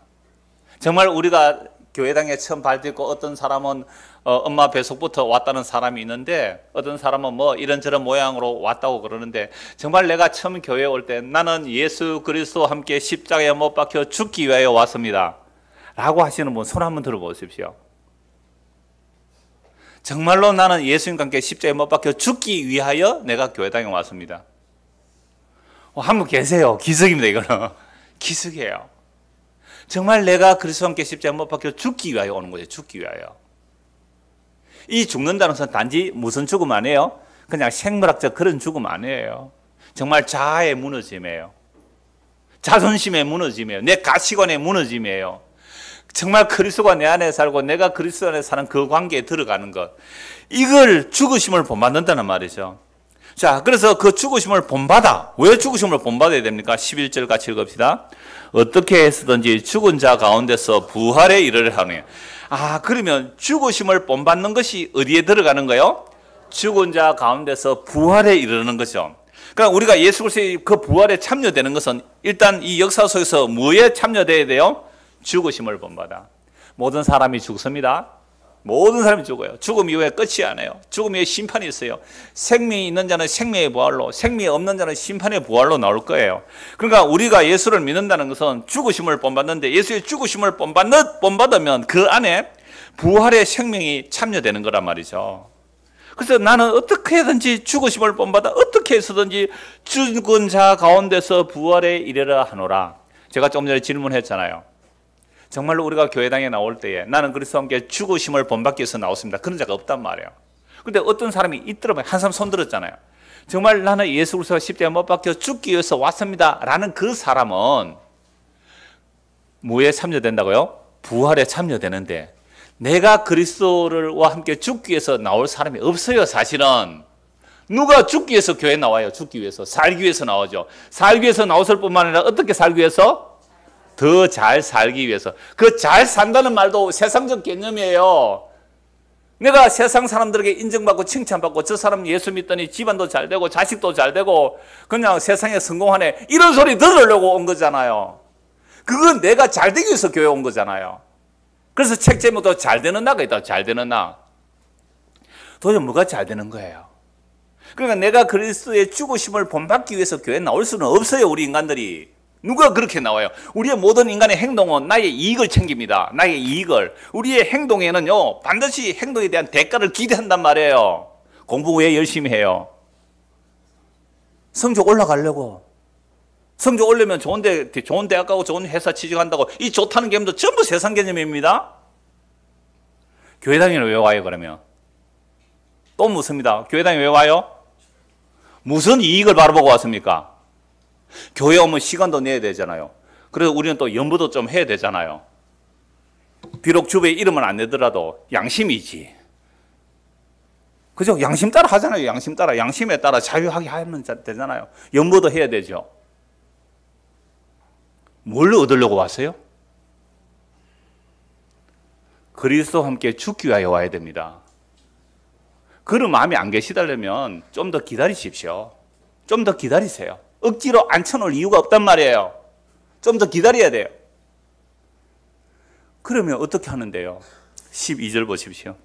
A: 정말 우리가 교회당에 처음 발딛고 어떤 사람은 엄마 뱃속부터 왔다는 사람이 있는데 어떤 사람은 뭐 이런저런 모양으로 왔다고 그러는데 정말 내가 처음 교회에 올 때 나는 예수 그리스도와 함께 십자가에 못 박혀 죽기 위하여 왔습니다 라고 하시는 분 손 한번 들어보십시오. 정말로 나는 예수님과 함께 십자가에 못 박혀 죽기 위하여 내가 교회당에 왔습니다. 한 분 계세요. 기적입니다. 이거는 기적이에요. 정말 내가 그리스도와 함께 십자가에 못 박혀 죽기 위하여 오는 거죠. 죽기 위하여. 이 죽는다는 것은 단지 무슨 죽음 아니에요? 그냥 생물학적 그런 죽음 아니에요. 정말 자아의 무너짐이에요. 자존심의 무너짐이에요. 내 가치관의 무너짐이에요. 정말 그리스도가 내 안에 살고 내가 그리스도 안에 사는 그 관계에 들어가는 것. 이걸 죽으심을 본받는다는 말이죠. 자, 그래서 그 죽으심을 본받아. 왜 죽으심을 본받아야 됩니까? 11절 같이 읽읍시다. 어떻게 해서든지 죽은 자 가운데서 부활에 이르려 하느냐. 그러면 죽으심을 본받는 것이 어디에 들어가는 거예요? 죽은 자 가운데서 부활에 이르는 거죠. 그러니까 우리가 예수 그리스도의 그 부활에 참여되는 것은 일단 이 역사 속에서 뭐에 참여돼야 돼요? 죽으심을 본받아. 모든 사람이 죽습니다. 모든 사람이 죽어요. 죽음 이후에 끝이 아니에요. 죽음 이후에 심판이 있어요. 생명이 있는 자는 생명의 부활로, 생명이 없는 자는 심판의 부활로 나올 거예요. 그러니까 우리가 예수를 믿는다는 것은 죽으심을 본받는데 예수의 죽으심을 본받으면 그 안에 부활의 생명이 참여되는 거란 말이죠. 그래서 나는 어떻게 해든지 죽으심을 본받아 어떻게 해서든지 죽은 자 가운데서 부활에 이르라 하노라. 제가 조금 전에 질문했잖아요. 정말로 우리가 교회당에 나올 때에 나는 그리스도와 함께 죽으심을 본받기 위해서 나왔습니다. 그런 자가 없단 말이에요. 그런데 어떤 사람이 있더라고요. 한 사람 손 들었잖아요. 정말 나는 예수 그리스도와 십자가에 못 박혀 죽기 위해서 왔습니다 라는 그 사람은 뭐에 참여된다고요? 부활에 참여되는데 내가 그리스도와 함께 죽기 위해서 나올 사람이 없어요. 사실은 누가 죽기 위해서 교회 나와요? 죽기 위해서, 살기 위해서 나오죠. 살기 위해서 나왔을 뿐만 아니라 어떻게 살기 위해서? 더 잘 살기 위해서. 그 잘 산다는 말도 세상적 개념이에요. 내가 세상 사람들에게 인정받고 칭찬받고 저 사람 예수 믿더니 집안도 잘 되고 자식도 잘 되고 그냥 세상에 성공하네, 이런 소리 들으려고 온 거잖아요. 그건 내가 잘 되기 위해서 교회 온 거잖아요. 그래서 책 제목도 잘 되는 나가 있다. 잘 되는 나. 도대체 뭐가 잘 되는 거예요? 그러니까 내가 그리스도의 죽으심을 본받기 위해서 교회에 나올 수는 없어요. 우리 인간들이. 누가 그렇게 나와요? 우리의 모든 인간의 행동은 나의 이익을 챙깁니다. 나의 이익을. 우리의 행동에는요, 반드시 행동에 대한 대가를 기대한단 말이에요. 공부 왜 열심히 해요? 성적 올라가려고. 성적 올리면 좋은 대학 가고 좋은 회사 취직한다고. 이 좋다는 개념도 전부 세상 개념입니다. 교회 다니는 왜 와요, 그러면? 또 묻습니다. 교회 다니는 왜 와요? 무슨 이익을 바라보고 왔습니까? 교회 오면 시간도 내야 되잖아요. 그래서 우리는 또 연부도 좀 해야 되잖아요. 비록 주변에 이름은 안 내더라도 양심이지. 그죠? 양심 따라 하잖아요. 양심 따라. 양심에 따라 자유하게 하면 되잖아요. 연부도 해야 되죠. 뭘 얻으려고 왔어요? 그리스도와 함께 죽기 위하여 와야 됩니다. 그런 마음이 안 계시다면 좀 더 기다리십시오. 좀 더 기다리세요. 억지로 앉혀놓을 이유가 없단 말이에요. 좀 더 기다려야 돼요. 그러면 어떻게 하는데요? 12절 보십시오.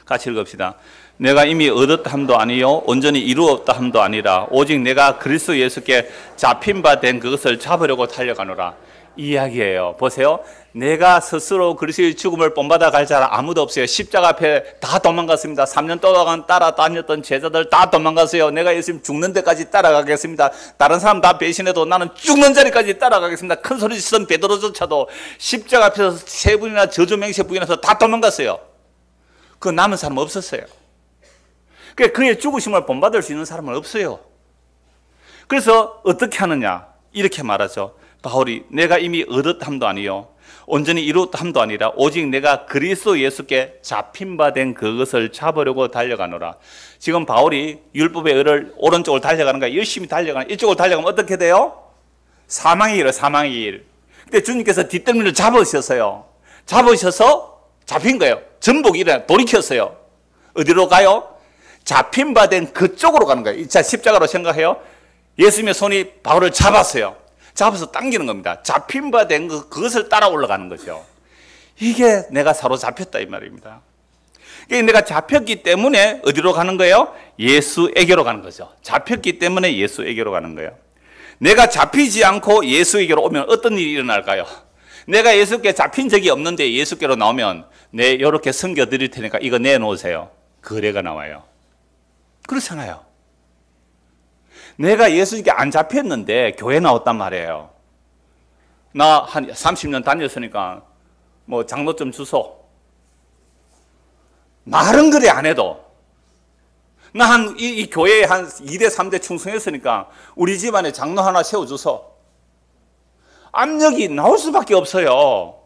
A: 같이 읽읍시다. 내가 이미 얻었다 함도 아니요 온전히 이루었다 함도 아니라 오직 내가 그리스도 예수께 잡힌 바 된 그것을 잡으려고 달려가노라. 이 이야기예요. 보세요. 내가 스스로 그리스도의 죽음을 본받아 갈 자는 아무도 없어요. 십자가 앞에 다 도망갔습니다. 3년 동안 따라다녔던 제자들 다 도망갔어요. 내가 예수님 죽는 데까지 따라가겠습니다. 다른 사람 다 배신해도 나는 죽는 자리까지 따라가겠습니다. 큰 소리 치던 베드로조차도 십자가 앞에서 3분이나 저주 맹세 부인해서 다 도망갔어요. 그 남은 사람은 없었어요. 그의 죽으심을 본받을 수 있는 사람은 없어요. 그래서 어떻게 하느냐? 이렇게 말하죠. 바울이 내가 이미 얻었다 함도 아니요 온전히 이루었다 함도 아니라 오직 내가 그리스도 예수께 잡힌 바 된 그것을 잡으려고 달려가노라. 지금 바울이 율법의 의를 오른쪽으로 달려가는 거야. 열심히 달려가는, 이쪽으로 달려가면 어떻게 돼요? 사망의 길이에요. 사망의 길. 근데 주님께서 뒷덜미를 잡으셨어요. 잡으셔서 잡힌 거예요. 전복이 일어나 돌이켰어요. 어디로 가요? 잡힌 바 된 그쪽으로 가는 거예요. 자, 십자가로 생각해요. 예수님의 손이 바울을 잡았어요. 잡아서 당기는 겁니다. 잡힌 바 된 그것을 따라 올라가는 거죠. 이게 내가 사로잡혔다 이 말입니다. 내가 잡혔기 때문에 어디로 가는 거예요? 예수에게로 가는 거죠. 잡혔기 때문에 예수에게로 가는 거예요. 내가 잡히지 않고 예수에게로 오면 어떤 일이 일어날까요? 내가 예수께 잡힌 적이 없는데 예수께로 나오면 네, 이렇게 섬겨드릴 테니까 이거 내놓으세요. 거래가 나와요. 그렇잖아요. 내가 예수님께 안 잡혔는데 교회 나왔단 말이에요. 나 한 30년 다녔으니까 뭐 장로 좀 주소. 말은 그래 안 해도. 나 이 교회에 한 2대 3대 충성했으니까 우리 집안에 장로 하나 세워주소. 압력이 나올 수밖에 없어요.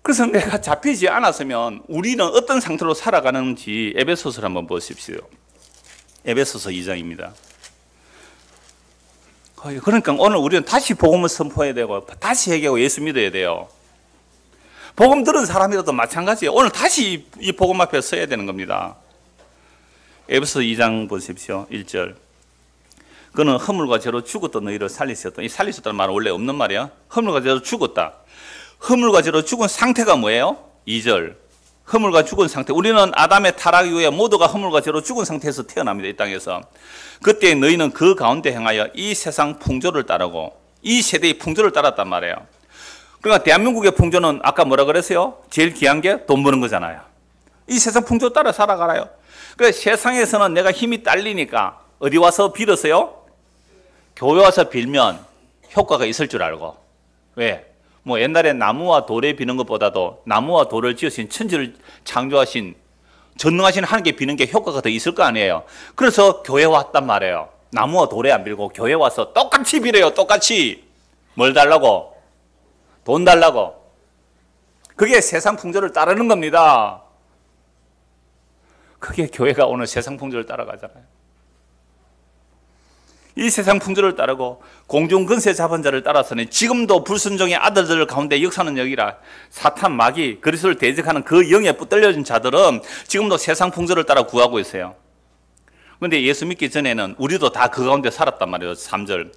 A: 그래서 내가 잡히지 않았으면 우리는 어떤 상태로 살아가는지 에베소서를 한번 보십시오. 에베소서 2장입니다. 그러니까 오늘 우리는 다시 복음을 선포해야 되고 다시 회개하고 예수 믿어야 돼요. 복음 들은 사람이라도 마찬가지예요. 오늘 다시 이 복음 앞에 서야 되는 겁니다. 에베소서 2장 보십시오. 1절. 그는 허물과 죄로 죽었던 너희를 살리셨다. 이 살리셨다는 말은 원래 없는 말이야. 허물과 죄로 죽었다. 허물과 죄로 죽은 상태가 뭐예요? 2절. 허물과 죽은 상태. 우리는 아담의 타락 이후에 모두가 허물과 죄로 죽은 상태에서 태어납니다. 이 땅에서. 그때 너희는 그 가운데 행하여 이 세상 풍조를 따르고 이 세대의 풍조를 따랐단 말이에요. 그러니까 대한민국의 풍조는 아까 뭐라 그랬어요? 제일 귀한 게 돈 버는 거잖아요. 이 세상 풍조 따라 살아가라요. 그래서 세상에서는 내가 힘이 딸리니까 어디 와서 빌었어요? 교회 와서 빌면 효과가 있을 줄 알고. 왜? 뭐 옛날에 나무와 돌에 비는 것보다도 나무와 돌을 지으신 천지를 창조하신 전능하신 하나님께 비는 게 효과가 더 있을 거 아니에요. 그래서 교회 왔단 말이에요. 나무와 돌에 안 빌고 교회 와서 똑같이 빌어요. 똑같이. 뭘 달라고? 돈 달라고. 그게 세상 풍조를 따르는 겁니다. 그게 교회가 오늘 세상 풍조를 따라가잖아요. 이 세상 풍조를 따르고 공중 근세 잡은 자를 따라서는 지금도 불순종의 아들들 가운데 역사는 여기라. 사탄 마귀 그리스도를 대적하는 그 영에 붙들려진 자들은 지금도 세상 풍조를 따라 구하고 있어요. 그런데 예수 믿기 전에는 우리도 다 그 가운데 살았단 말이에요. 3절.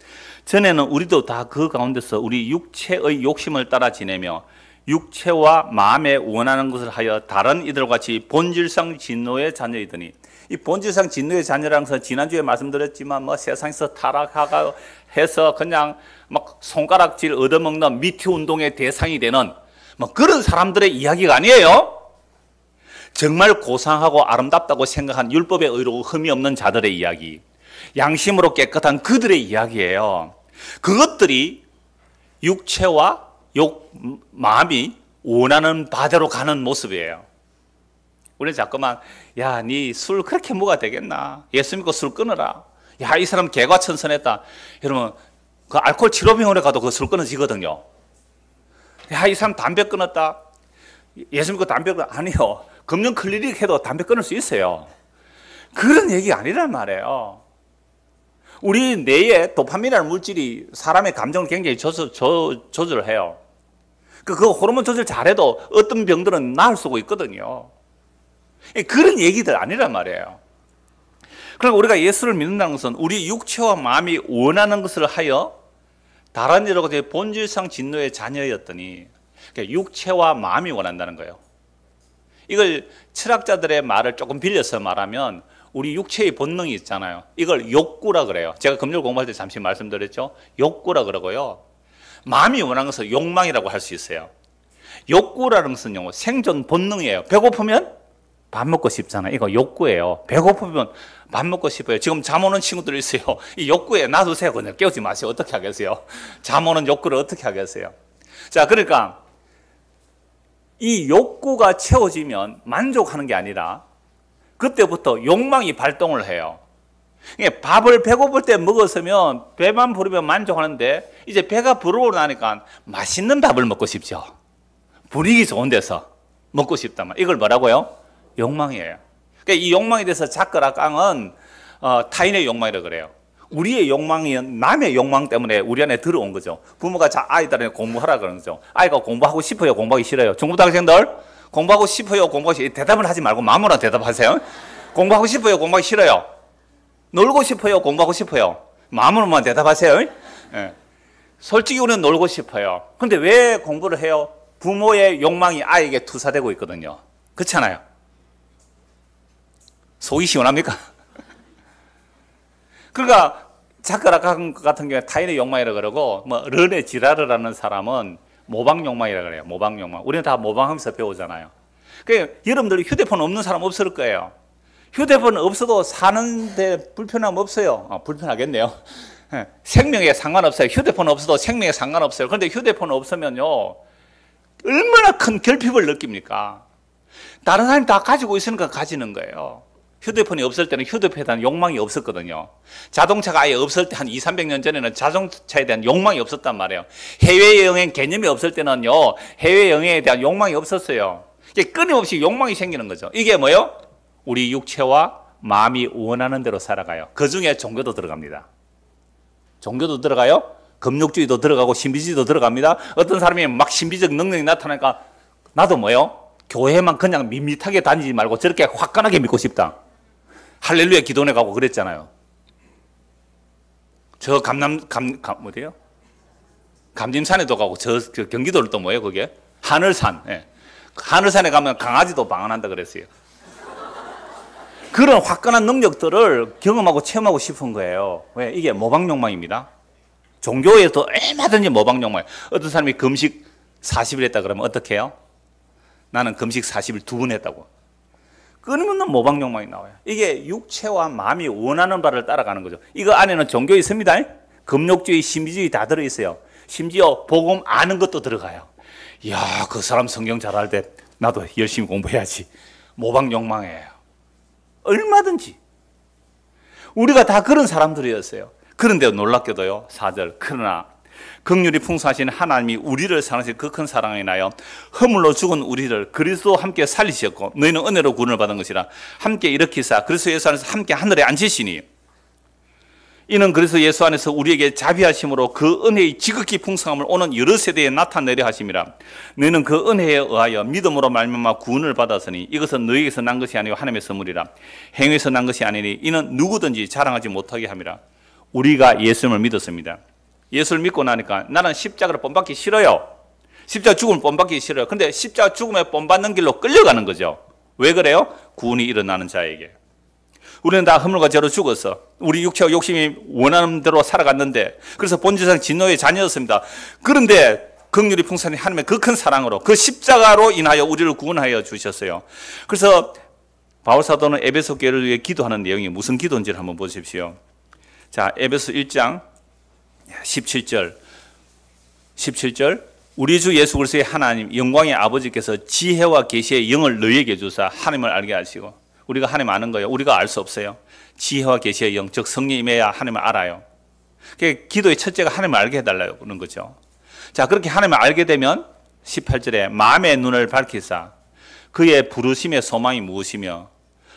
A: 전에는 우리도 다 그 가운데서 우리 육체의 욕심을 따라 지내며 육체와 마음에 원하는 것을 하여 다른 이들과 같이 본질상 진노의 자녀이더니, 이 본질상 진노의 자녀라는 것은 지난주에 말씀드렸지만 뭐 세상에서 타락하가 해서 그냥 막 손가락질 얻어먹는 미투 운동의 대상이 되는 뭐 그런 사람들의 이야기가 아니에요. 정말 고상하고 아름답다고 생각한 율법에 의롭고 흠이 없는 자들의 이야기, 양심으로 깨끗한 그들의 이야기예요. 그것들이 육체와 마음이 원하는 바대로 가는 모습이에요. 우리는 자꾸만 야, 니 술 그렇게 먹어야 되겠나? 예수 믿고 술 끊어라. 야, 이 사람 개과천선했다. 여러분, 그 알코올 치료병원에 가도 그 술 끊어지거든요. 야, 이 사람 담배 끊었다. 예수 믿고 담배 끊어. 아니요. 금융 클리닉 해도 담배 끊을 수 있어요. 그런 얘기가 아니란 말이에요. 우리 뇌에 도파민이라는 물질이 사람의 감정을 굉장히 조절해요. 그 호르몬 조절 잘해도 어떤 병들은 나을 수가 있거든요. 그런 얘기들 아니란 말이에요. 그러니까 우리가 예수를 믿는다는 것은 우리 육체와 마음이 원하는 것을 하여 다른 이라고 본질상 진노의 자녀였더니, 그러니까 육체와 마음이 원한다는 거예요. 이걸 철학자들의 말을 조금 빌려서 말하면 우리 육체의 본능이 있잖아요. 이걸 욕구라 그래요. 제가 금요일 공부할 때 잠시 말씀드렸죠. 욕구라 그러고요. 마음이 원하는 것을 욕망이라고 할 수 있어요. 욕구라는 것은요, 생존 본능이에요. 배고프면 밥 먹고 싶잖아요. 이거 욕구예요. 배고프면 밥 먹고 싶어요. 지금 잠 오는 친구들 있어요. 이 욕구에 놔두세요. 그냥 깨우지 마세요. 어떻게 하겠어요? 잠 오는 욕구를 어떻게 하겠어요? 자, 그러니까 이 욕구가 채워지면 만족하는 게 아니라 그때부터 욕망이 발동을 해요. 밥을 배고플 때 먹었으면 배만 부르면 만족하는데 이제 배가 부르고 나니까 맛있는 밥을 먹고 싶죠. 분위기 좋은 데서 먹고 싶단 말이에요. 이걸 뭐라고요? 욕망이에요. 그러니까 이 욕망에 대해서 자크라 깡은 타인의 욕망이라고 그래요. 우리의 욕망이 남의 욕망 때문에 우리 안에 들어온 거죠. 부모가 아이들한테 공부하라 그러는 거죠. 아이가 공부하고 싶어요? 공부하기 싫어요? 중고등학생들 공부하고 싶어요? 공부하기 싫어요? 대답을 하지 말고 마음으로 대답하세요. 공부하고 싶어요? 공부하기 싫어요? 놀고 싶어요? 공부하고 싶어요? 마음으로만 대답하세요. 네. 솔직히 우리는 놀고 싶어요. 근데 왜 공부를 해요? 부모의 욕망이 아이에게 투사되고 있거든요. 그렇잖아요. 속이 시원합니까? 그러니까 자크라 같은 경우에 타인의 욕망이라고 그러고, 뭐 르네 지라르라는 사람은 모방 욕망이라고 그래요. 모방 욕망. 우리는 다 모방하면서 배우잖아요. 그러니까 여러분들이 휴대폰 없는 사람 없을 거예요. 휴대폰 없어도 사는데 불편함 없어요. 불편하겠네요. 생명에 상관없어요. 휴대폰 없어도 생명에 상관없어요. 그런데 휴대폰 없으면요, 얼마나 큰 결핍을 느낍니까? 다른 사람이 다 가지고 있으니까 가지는 거예요. 휴대폰이 없을 때는 휴대폰에 대한 욕망이 없었거든요. 자동차가 아예 없을 때 한 200~300년 전에는 자동차에 대한 욕망이 없었단 말이에요. 해외여행 개념이 없을 때는요, 해외여행에 대한 욕망이 없었어요. 이게 끊임없이 욕망이 생기는 거죠. 이게 뭐예요? 우리 육체와 마음이 원하는 대로 살아가요. 그 중에 종교도 들어갑니다. 종교도 들어가요. 금욕주의도 들어가고 신비주의도 들어갑니다. 어떤 사람이 막 신비적 능력이 나타나니까 나도 뭐예요? 교회만 그냥 밋밋하게 다니지 말고 저렇게 화끈하게 믿고 싶다. 할렐루야 기도원에 가고 그랬잖아요. 저 어디요? 감림산에도 가고 저 경기도를 또 뭐예요 그게? 하늘산. 예. 하늘산에 가면 강아지도 방언한다 그랬어요. 그런 화끈한 능력들을 경험하고 체험하고 싶은 거예요. 왜? 이게 모방욕망입니다. 종교에도 얼마든지 모방욕망. 어떤 사람이 금식 40일 했다 그러면 어떻게 해요? 나는 금식 40일 2번 했다고. 끊임없는 모방욕망이 나와요. 이게 육체와 마음이 원하는 바를 따라가는 거죠. 이거 안에는 종교 있습니다. 금욕주의, 신비주의 다 들어있어요. 심지어 복음 아는 것도 들어가요. 이야, 그 사람 성경 잘 알 때 나도 열심히 공부해야지. 모방욕망이에요. 얼마든지. 우리가 다 그런 사람들이었어요. 그런데 놀랍게도요, 4절. 그러나 긍휼이 풍성하신 하나님이 우리를 사랑하신 그 큰 사랑에 인하여 허물로 죽은 우리를 그리스도와 함께 살리셨고 너희는 은혜로 구원을 받은 것이라 함께 일으키사 그리스도 예수 안에서 함께 하늘에 앉히시니 이는 그리스도 예수 안에서 우리에게 자비하심으로 그 은혜의 지극히 풍성함을 오는 여러 세대에 나타내려 하심이라. 너희는 그 은혜에 의하여 믿음으로 말미암아 구원을 받았으니 이것은 너희에게서 난 것이 아니고 하나님의 선물이라. 행위에서 난 것이 아니니 이는 누구든지 자랑하지 못하게 함이라. 우리가 예수님을 믿었습니다. 예수를 믿고 나니까 나는 십자가를 본받기 싫어요. 십자가 죽음을 본받기 싫어요. 근데 십자가 죽음에 본받는 길로 끌려가는 거죠. 왜 그래요? 구원이 일어나는 자에게. 우리는 다 허물과 죄로 죽었어. 우리 육체와 욕심이 원하는 대로 살아갔는데 그래서 본질상 진노의 자녀였습니다. 그런데 긍휼이 풍성한 하나님의 그 큰 사랑으로 그 십자가로 인하여 우리를 구원하여 주셨어요. 그래서 바울 사도는 에베소 교회를 위해 기도하는 내용이 무슨 기도인지를 한번 보십시오. 자, 에베소 1장 17절 우리 주 예수 그리스도의 하나님 영광의 아버지께서 지혜와 계시의 영을 너희에게 주사 하나님을 알게 하시고. 우리가 하나님 아는 거예요. 우리가 알 수 없어요. 지혜와 계시의 영, 즉 성령이 임해야 하나님을 알아요. 그게 기도의 첫째가 하나님을 알게 해달라고 그러는 거죠. 자, 그렇게 하나님을 알게 되면 18절에 마음의 눈을 밝히사 그의 부르심의 소망이 무엇이며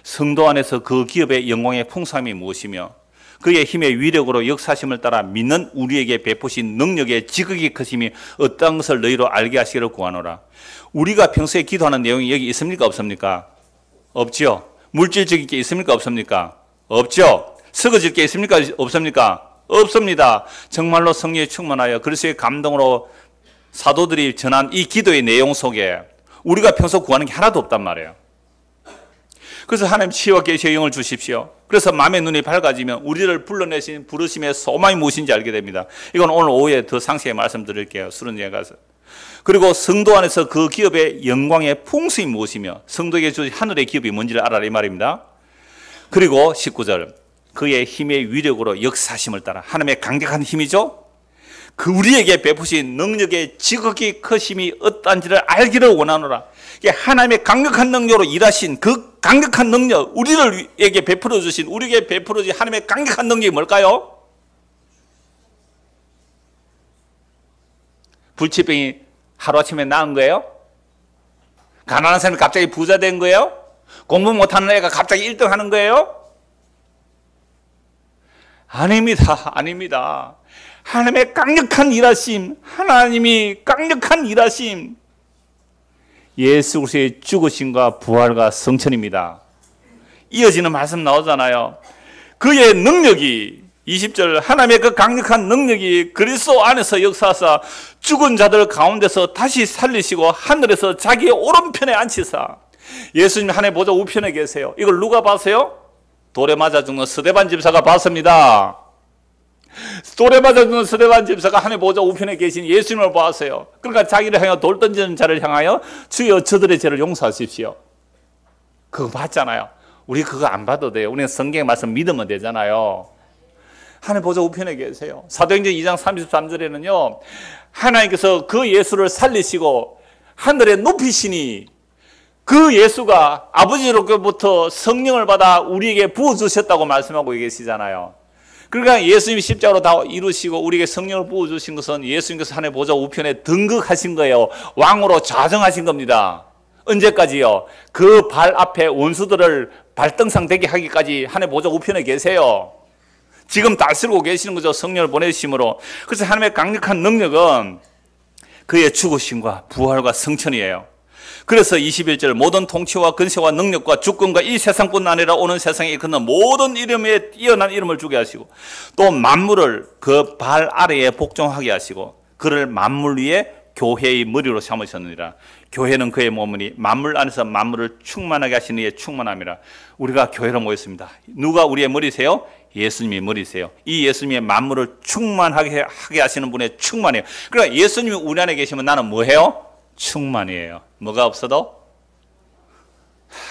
A: 성도 안에서 그 기업의 영광의 풍성함이 무엇이며 그의 힘의 위력으로 역사심을 따라 믿는 우리에게 베푸신 능력의 지극히 크심이 어떤 것을 너희로 알게 하시기를 구하노라. 우리가 평소에 기도하는 내용이 여기 있습니까? 없습니까? 없죠. 물질적인 게 있습니까? 없습니까? 없죠. 썩어질 게 있습니까? 없습니까? 없습니다. 정말로 성령에 충만하여 그리스도의 감동으로 사도들이 전한 이 기도의 내용 속에 우리가 평소 구하는 게 하나도 없단 말이에요. 그래서 하나님 지혜와 계시의 영을 주십시오. 그래서 마음의 눈이 밝아지면 우리를 불러내신 부르심의 소망이 무엇인지 알게 됩니다. 이건 오늘 오후에 더 상세히 말씀드릴게요. 수련회에 가서. 그리고 성도 안에서 그 기업의 영광의 풍성이 무엇이며 성도에게 주신 하늘의 기업이 뭔지를 알아라 이 말입니다. 그리고 19절 그의 힘의 위력으로 역사심을 따라 하나님의 강력한 힘이죠. 그 우리에게 베푸신 능력의 지극히 크심이 어떠한지를 알기를 원하노라. 하나님의 강력한 능력으로 일하신 그 강력한 능력 우리에게 베풀어 주신 우리에게 베풀어 주신 하나님의 강력한 능력이 뭘까요? 불치병이 하루아침에 나은 거예요? 가난한 사람이 갑자기 부자 된 거예요? 공부 못하는 애가 갑자기 1등 하는 거예요? 아닙니다. 아닙니다. 하나님의 강력한 일하심, 하나님이 강력한 일하심, 예수 그리스도의 죽으심과 부활과 성천입니다. 이어지는 말씀 나오잖아요. 그의 능력이 20절 하나님의 그 강력한 능력이 그리스도 안에서 역사하사 죽은 자들 가운데서 다시 살리시고 하늘에서 자기의 오른편에 앉히사. 예수님 하나님 보좌 우편에 계세요. 이걸 누가 봤어요? 돌에 맞아 죽는 스데반 집사가 봤습니다. 돌에 맞아 죽는 스데반 집사가 하나님 보좌 우편에 계신 예수님을 봤어요. 그러니까 자기를 향하여 돌 던지는 자를 향하여 주여 저들의 죄를 용서하십시오. 그거 봤잖아요. 우리 그거 안 봐도 돼요. 우리는 성경의 말씀 믿으면 되잖아요. 하나님 보좌 우편에 계세요. 사도행전 2장 33절에는요. 하나님께서 그 예수를 살리시고 하늘에 높이시니 그 예수가 아버지로부터 성령을 받아 우리에게 부어주셨다고 말씀하고 계시잖아요. 그러니까 예수님이 십자가로 다 이루시고 우리에게 성령을 부어주신 것은 예수님께서 하나님의 보좌 우편에 등극하신 거예요. 왕으로 좌정하신 겁니다. 언제까지요? 그 발 앞에 원수들을 발등상 되게 하기까지 하나님의 보좌 우편에 계세요. 지금 다스리고 계시는 거죠. 성령을 보내주심으로. 그래서 하나님의 강력한 능력은 그의 죽으심과 부활과 성천이에요. 그래서 21절 모든 통치와 근세와 능력과 주권과 이 세상뿐 아니라 오는 세상에 일컫는 모든 이름에 뛰어난 이름을 주게 하시고 또 만물을 그 발 아래에 복종하게 하시고 그를 만물 위에 교회의 머리로 삼으셨느니라. 교회는 그의 몸이니 만물 안에서 만물을 충만하게 하시는 이의 충만함이라. 우리가 교회로 모였습니다. 누가 우리의 머리세요? 예수님이 머리세요. 이 예수님의 만물을 충만하게 하시는 분의 충만이에요. 그러니까 예수님이 우리 안에 계시면 나는 뭐해요? 충만이에요. 뭐가 없어도?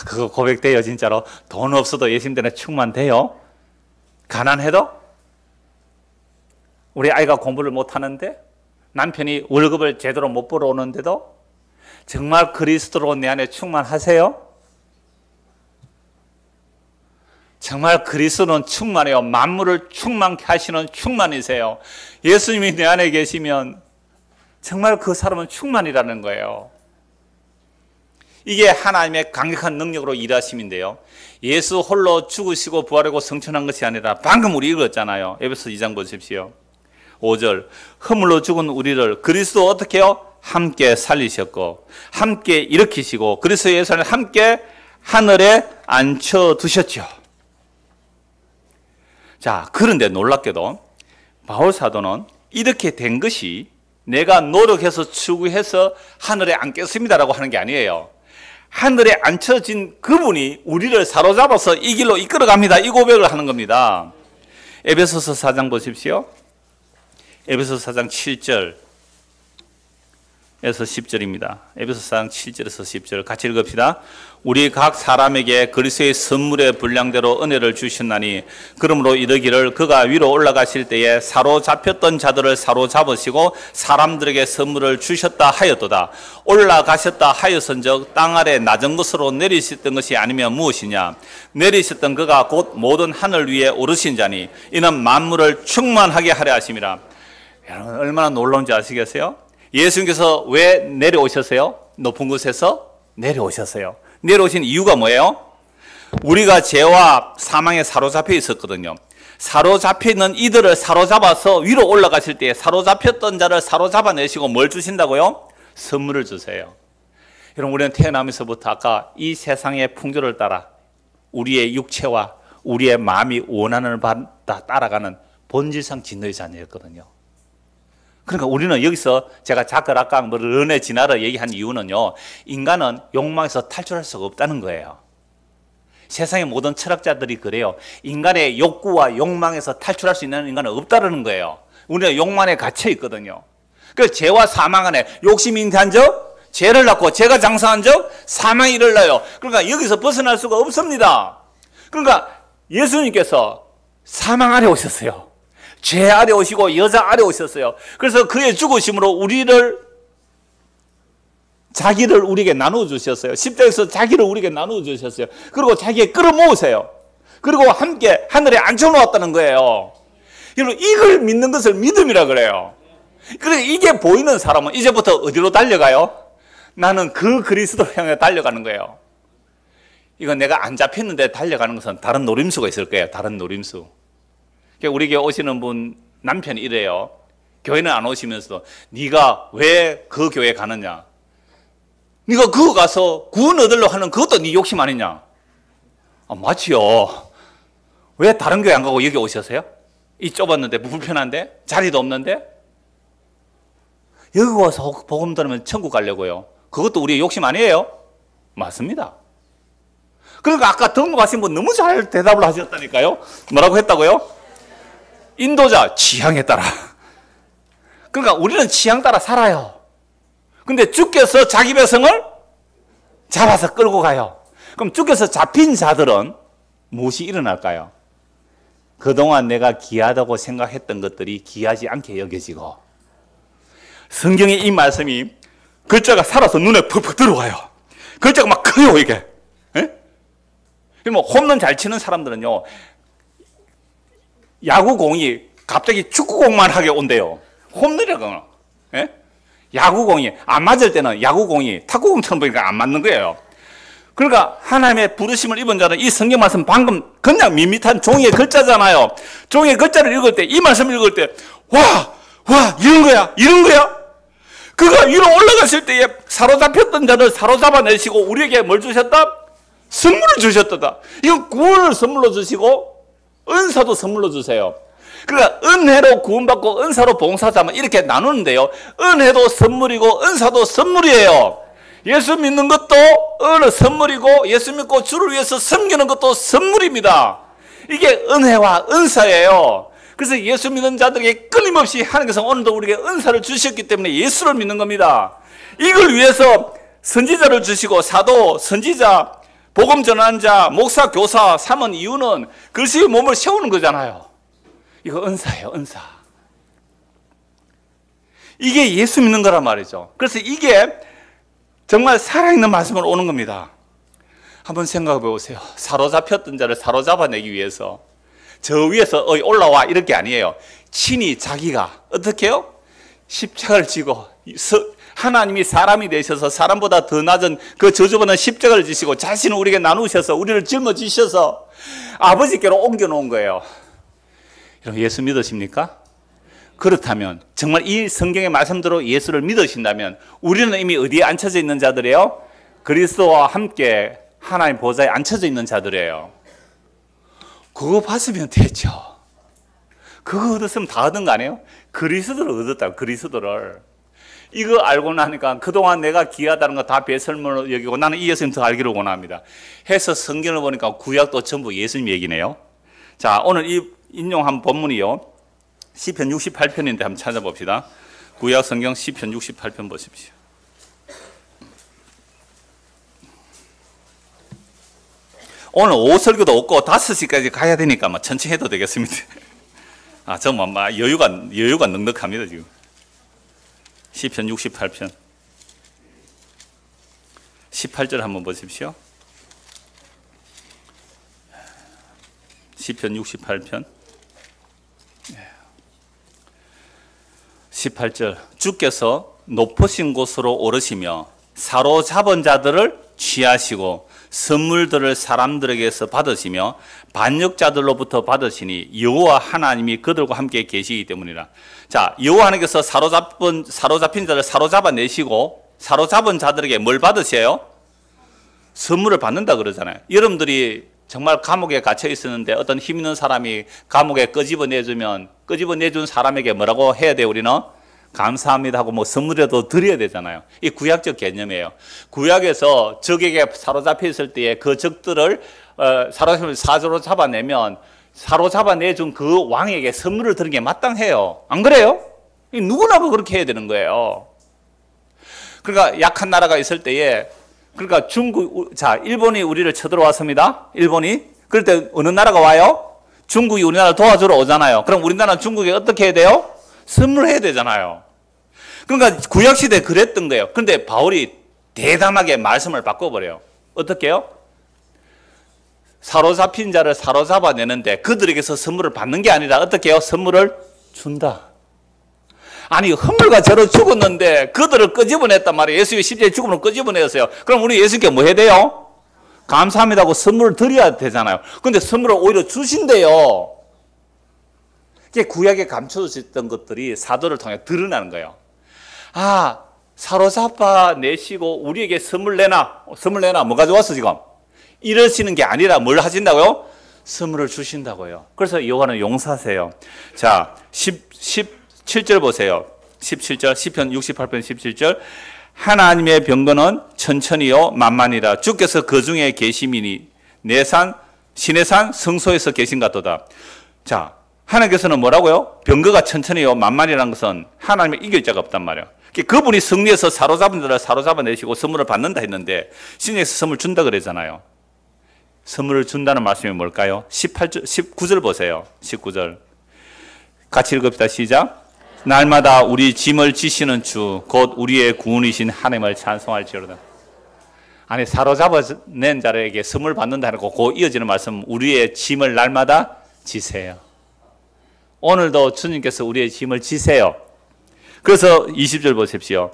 A: 그거 고백돼요. 진짜로. 돈 없어도 예수님 때문에 충만돼요. 가난해도? 우리 아이가 공부를 못하는데 남편이 월급을 제대로 못 벌어오는데도 정말 그리스도로 내 안에 충만하세요? 정말 그리스도는 충만해요. 만물을 충만케 하시는 충만이세요. 예수님이 내 안에 계시면 정말 그 사람은 충만이라는 거예요. 이게 하나님의 강력한 능력으로 일하심인데요. 예수 홀로 죽으시고 부활하고 성천한 것이 아니라 방금 우리 읽었잖아요. 에베소 2장 보십시오. 5절 허물로 죽은 우리를 그리스도 어떻게 해요? 함께 살리셨고 함께 일으키시고 그리스도 예수 안에 함께 하늘에 앉혀두셨죠. 자, 그런데 놀랍게도 바울 사도는 이렇게 된 것이 내가 노력해서 추구해서 하늘에 앉겠습니다라고 하는 게 아니에요. 하늘에 앉혀진 그분이 우리를 사로잡아서 이 길로 이끌어갑니다. 이 고백을 하는 겁니다. 에베소서 4장 보십시오. 에베소서 4장 7절에서 10절입니다. 에베소서 4장 7절에서 10절 같이 읽읍시다. 우리 각 사람에게 그리스도의 선물의 분량대로 은혜를 주셨나니 그러므로 이르기를 그가 위로 올라가실 때에 사로잡혔던 자들을 사로잡으시고 사람들에게 선물을 주셨다 하였도다. 올라가셨다 하였은즉 땅 아래 낮은 곳으로 내리셨던 것이 아니면 무엇이냐. 내리셨던 그가 곧 모든 하늘 위에 오르신 자니 이는 만물을 충만하게 하려 하심이라. 여러분 얼마나 놀라운지 아시겠어요? 예수님께서 왜 내려오셨어요? 높은 곳에서 내려오셨어요. 내려오신 이유가 뭐예요? 우리가 죄와 사망에 사로잡혀 있었거든요. 사로잡혀 있는 이들을 사로잡아서 위로 올라가실 때 사로잡혔던 자를 사로잡아내시고 뭘 주신다고요? 선물을 주세요. 여러분 우리는 태어나면서부터 아까 이 세상의 풍조를 따라 우리의 육체와 우리의 마음이 원하는 바 따라가는 본질상 진노의 자녀였거든요. 그러니까 우리는 여기서 제가 자कर 아까 르네 지나르 얘기한 이유는요, 인간은 욕망에서 탈출할 수가 없다는 거예요. 세상의 모든 철학자들이 그래요. 인간의 욕구와 욕망에서 탈출할 수 있는 인간은 없다는 거예요. 우리는 욕망에 갇혀 있거든요. 그래서 죄와 사망 안에 욕심이 잉태한 적 죄를 낳고 죄가 장사한 적 사망이 일어나요. 그러니까 여기서 벗어날 수가 없습니다. 그러니까 예수님께서 사망 아래 오셨어요. 죄 아래 오시고 여자 아래 오셨어요. 그래서 그의 죽으심으로 자기를 우리에게 나누어 주셨어요. 십자가에서 자기를 우리에게 나누어 주셨어요. 그리고 자기에 끌어모으세요. 그리고 함께 하늘에 앉혀놓았다는 거예요. 여러분 이걸 믿는 것을 믿음이라 그래요. 그래서 이게 보이는 사람은 이제부터 어디로 달려가요? 나는 그 그리스도를 향해 달려가는 거예요. 이건 내가 안 잡혔는데 달려가는 것은 다른 노림수가 있을 거예요. 다른 노림수. 우리 교회 오시는 분 남편이 이래요. 교회는 안 오시면서도 네가 왜 그 교회 가느냐? 네가 그거 가서 구원 얻으려고 하는 그것도 네 욕심 아니냐? 아, 맞지요. 왜 다른 교회 안 가고 여기 오셨어요? 이 좁았는데 불편한데? 자리도 없는데? 여기 와서 복음 들으면 천국 가려고요. 그것도 우리의 욕심 아니에요? 맞습니다. 그러니까 아까 등록하신 분 너무 잘 대답을 하셨다니까요. 뭐라고 했다고요? 인도자 취향에 따라. 그러니까 우리는 취향 따라 살아요. 근데 주께서 자기 백성을 잡아서 끌고 가요. 그럼 주께서 잡힌 자들은 무엇이 일어날까요? 그동안 내가 귀하다고 생각했던 것들이 귀하지 않게 여겨지고 성경의 이 말씀이 글자가 살아서 눈에 푹푹 들어와요. 글자가 막 커요 이게. 뭐 홈런 잘 치는 사람들은요 야구공이 갑자기 축구공만 하게 온대요. 홈런이라고. 야구공이 안 맞을 때는 야구공이 탁구공처럼 보니까 안 맞는 거예요. 그러니까 하나님의 부르심을 입은 자는 이 성경 말씀 방금 그냥 밋밋한 종이의 글자잖아요. 종이의 글자를 읽을 때 이 말씀을 읽을 때 와 이런 거야. 그가 위로 올라가실 때에 사로잡혔던 자를 사로잡아내시고 우리에게 뭘 주셨다? 선물을 주셨다. 이건 구원을 선물로 주시고 은사도 선물로 주세요. 그러니까 은혜로 구원받고 은사로 봉사자면 이렇게 나누는데요. 은혜도 선물이고 은사도 선물이에요. 예수 믿는 것도 어느 선물이고 예수 믿고 주를 위해서 섬기는 것도 선물입니다. 이게 은혜와 은사예요. 그래서 예수 믿는 자들에게 끊임없이 하나님께서 오늘도 우리에게 은사를 주셨기 때문에 예수를 믿는 겁니다. 이걸 위해서 선지자를 주시고 사도, 선지자, 복음 전환자, 목사, 교사 삼은 이유는 그리스도의 몸을 세우는 거잖아요. 이거 은사예요, 은사. 이게 예수 믿는 거란 말이죠. 그래서 이게 정말 살아있는 말씀으로 오는 겁니다. 한번 생각해 보세요. 사로잡혔던 자를 사로잡아내기 위해서 저 위에서 올라와 이럴 게 아니에요. 친히 자기가 어떻게 해요? 십자가를 지고 하나님이 사람이 되셔서 사람보다 더 낮은 그 저주받는 십자가를 지시고 자신을 우리에게 나누셔서 우리를 짊어지셔서 아버지께로 옮겨놓은 거예요. 여러분 예수 믿으십니까? 그렇다면 정말 이 성경의 말씀대로 예수를 믿으신다면 우리는 이미 어디에 앉혀져 있는 자들이에요? 그리스도와 함께 하나님 보좌에 앉혀져 있는 자들이에요. 그거 봤으면 됐죠. 그거 얻었으면 다 얻은 거 아니에요? 그리스도를 얻었다. 그리스도를. 이거 알고 나니까 그동안 내가 귀하다는 거 다 배설물로 여기고 나는 이 예수님 더 알기를 원합니다. 해서 성경을 보니까 구약도 전부 예수님 얘기네요. 자, 오늘 이 인용한 본문이요. 시편 68편인데 한번 찾아봅시다. 구약 성경 시편 68편 보십시오. 오늘 오후 설교도 없고 5시까지 가야 되니까 뭐 천천히 해도 되겠습니다. 정말 여유가 넉넉합니다, 지금. 시편 68편. 18절 한번 보십시오. 시편 68편. 18절. 주께서 높으신 곳으로 오르시며 사로잡은 자들을 취하시고 선물들을 사람들에게서 받으시며 반역자들로부터 받으시니 여호와 하나님이 그들과 함께 계시기 때문이라. 자, 여호와 하나님께서 사로잡힌 자를 사로잡아내시고 사로잡은 자들에게 뭘 받으세요? 선물을 받는다 그러잖아요. 여러분들이 정말 감옥에 갇혀 있었는데 어떤 힘 있는 사람이 감옥에 끄집어내준 사람에게 뭐라고 해야 돼요? 우리는 감사합니다 하고 뭐 선물이라도 드려야 되잖아요. 이 구약적 개념이에요. 구약에서 적에게 사로잡혀 있을 때에 그 적들을 사로잡아내면 사로잡아내준 그 왕에게 선물을 드리는 게 마땅해요. 안 그래요? 누구나 그렇게 해야 되는 거예요. 그러니까 약한 나라가 있을 때에 그러니까 일본이 우리를 쳐들어왔습니다. 일본이. 그럴 때 어느 나라가 와요? 중국이 우리나라를 도와주러 오잖아요. 그럼 우리나라는 중국에 어떻게 해야 돼요? 선물해야 되잖아요. 그러니까 구약시대에 그랬던 거예요. 그런데 바울이 대담하게 말씀을 바꿔버려요. 어떻게 해요? 사로잡힌 자를 사로잡아내는데 그들에게서 선물을 받는 게 아니라 어떻게 해요? 선물을 준다. 아니 허물과 죄로 죽었는데 그들을 끄집어냈단 말이에요. 예수의 십자가에 죽음을 끄집어냈어요. 그럼 우리 예수님께 뭐 해야 돼요? 감사합니다 하고 선물을 드려야 되잖아요. 그런데 선물을 오히려 주신대요. 구약에 감춰졌던 것들이 사도를 통해 드러나는 거예요. 사로잡아 내시고 우리에게 선물 내놔. 뭐 가져왔어 지금? 이러시는 게 아니라 뭘 하신다고요? 선물을 주신다고요. 그래서 여호와는 용서하세요. 자, 17절 보세요. 17절, 시편 68편 17절. 하나님의 병거는 천천히요 만만이라 주께서 그 중에 계심이니 신의 산 성소에서 계신 같도다. 자, 하나님께서는 뭐라고요? 병거가 천천히요 만만이라는 것은 하나님의 이길 자가 없단 말이에요. 그분이 승리해서 사로잡은 자를 사로잡아내시고 선물을 받는다 했는데 신에서 선물 준다 그러잖아요. 선물을 준다는 말씀이 뭘까요? 19절 보세요. 19절 같이 읽읍시다. 시작. 날마다 우리 짐을 지시는 주 곧 우리의 구원이신 하나님을 찬송할지어다. 아니 사로잡아낸 자에게 선물 받는다 하고 그 이어지는 말씀 우리의 짐을 날마다 지세요. 오늘도 주님께서 우리의 짐을 지세요. 그래서 20절 보십시오.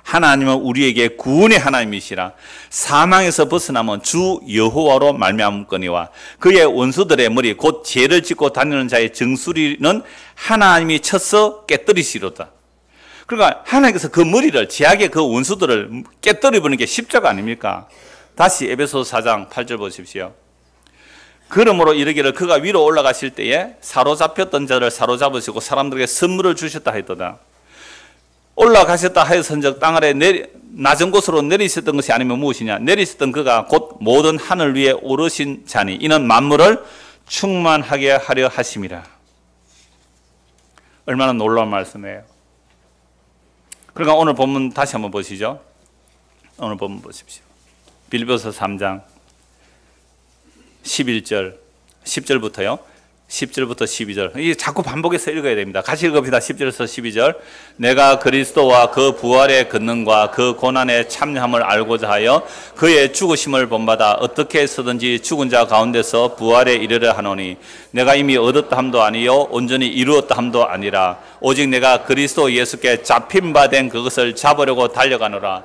A: 하나님은 우리에게 구원의 하나님이시라. 사망에서 벗어나면 주 여호와로 말미암거니와 그의 원수들의 머리 곧 죄를 짓고 다니는 자의 정수리는 하나님이 쳐서 깨뜨리시로다. 그러니까 하나님께서 그 머리를 죄악의 그 원수들을 깨뜨려버리는 게 십자가 아닙니까? 다시 에베소서 4장 8절 보십시오. 그러므로 이르기를 그가 위로 올라가실 때에 사로잡혔던 자를 사로잡으시고 사람들에게 선물을 주셨다 했도다. 올라가셨다 하였은즉 땅 아래 낮은 곳으로 내리셨던 것이 아니면 무엇이냐? 내리셨던 그가 곧 모든 하늘 위에 오르신 자니 이는 만물을 충만하게 하려 하심이라. 얼마나 놀라운 말씀이에요. 그러니까 오늘 본문 다시 한번 보시죠. 오늘 본문 보십시오. 빌립보서 3장 11절 10절부터요. 10절부터 12절. 이게 자꾸 반복해서 읽어야 됩니다. 같이 읽읍니다. 10절에서 12절. 내가 그리스도와 그 부활의 권능과 그 고난의 참여함을 알고자 하여 그의 죽으심을 본받아 어떻게 해서든지 죽은 자 가운데서 부활에 이르려 하노니 내가 이미 얻었다 함도 아니요 온전히 이루었다 함도 아니라 오직 내가 그리스도 예수께 잡힌 바 된 그것을 잡으려고 달려가노라.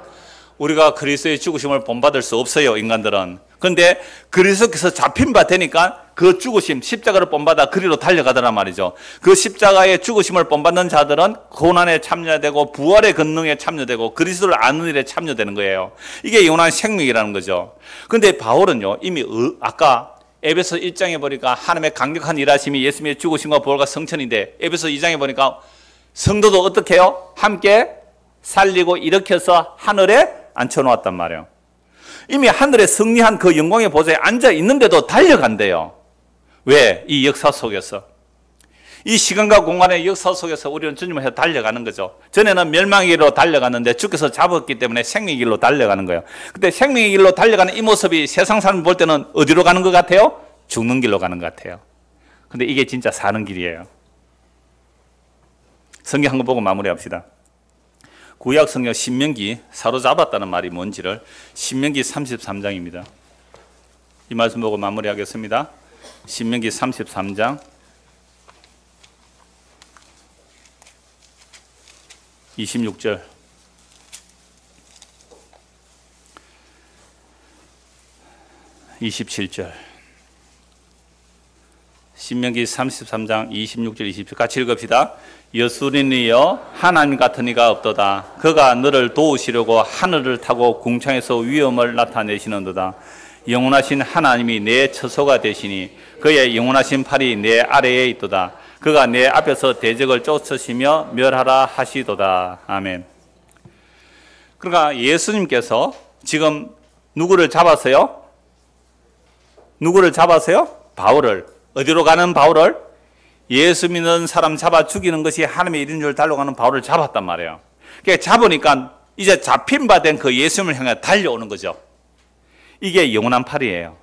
A: 우리가 그리스도의 죽으심을 본받을 수 없어요, 인간들은. 그런데 그리스도께서 잡힌 바 되니까 그 죽으심, 십자가를 본받아 그리로 달려가더란 말이죠. 그 십자가의 죽으심을 본받는 자들은 고난에 참여되고 부활의 권능에 참여되고 그리스도를 아는 일에 참여되는 거예요. 이게 영원한 생명이라는 거죠. 그런데 바울은요, 이미 아까 에베소 1장에 보니까 하나님의 강력한 일하심이 예수님의 죽으심과 부활과 성천인데 에베소 2장에 보니까 성도도 어떻게 해요? 함께 살리고 일으켜서 하늘에 앉혀놓았단 말이에요. 이미 하늘에 승리한 그 영광의 보좌에 앉아 있는데도 달려간대요. 왜? 이 역사 속에서. 이 시간과 공간의 역사 속에서 우리는 주님을 해서 달려가는 거죠. 전에는 멸망의 길로 달려갔는데 주께서 잡았기 때문에 생명의 길로 달려가는 거예요. 근데 생명의 길로 달려가는 이 모습이 세상 사람 볼 때는 어디로 가는 것 같아요? 죽는 길로 가는 것 같아요. 근데 이게 진짜 사는 길이에요. 성경 한 번 보고 마무리합시다. 구약 성경 신명기, 사로잡았다는 말이 뭔지를 신명기 33장입니다. 이 말씀 보고 마무리하겠습니다. 신명기 33장 26절. (27절) 신명기 33장 26절 27절 같이 읽읍시다. 여수린이여 하나님 같은 이가 없도다. 그가 너를 도우시려고 하늘을 타고 궁창에서 위엄을 나타내시는도다. 영원하신 하나님이 내 처소가 되시니 그의 영원하신 팔이 내 아래에 있도다. 그가 내 앞에서 대적을 쫓으시며 멸하라 하시도다. 아멘. 그러니까 예수님께서 지금 누구를 잡았어요? 누구를 잡았어요? 바울을. 어디로 가는 바울을? 예수 믿는 사람 잡아 죽이는 것이 하나님의 일인 줄 달려가는 바울을 잡았단 말이에요. 그러니까 잡으니까 이제 잡힌 바 된 그 예수님을 향해 달려오는 거죠. 이게 영원한 팔이에요.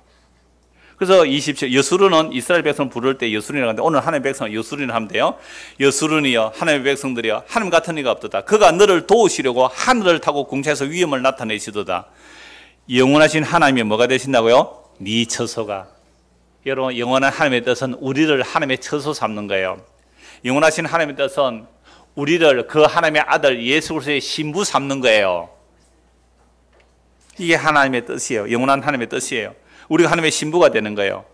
A: 그래서 27, 여수르는 이스라엘 백성 부를 때 여수른이라고 하는데 오늘 하나님의 백성은 여수른을 하면 돼요. 여수른이여 하나님의 백성들이여 하나님 같은 이가 없도다. 그가 너를 도우시려고 하늘을 타고 궁창에서 위엄을 나타내시도다. 영원하신 하나님이 뭐가 되신다고요? 네 처소가. 여러분, 영원한 하나님의 뜻은 우리를 하나님의 처소 삼는 거예요. 영원하신 하나님의 뜻은 우리를 그 하나님의 아들 예수 그리스도의 신부 삼는 거예요. 이게 하나님의 뜻이에요. 영원한 하나님의 뜻이에요. 우리가 하나님의 신부가 되는 거예요.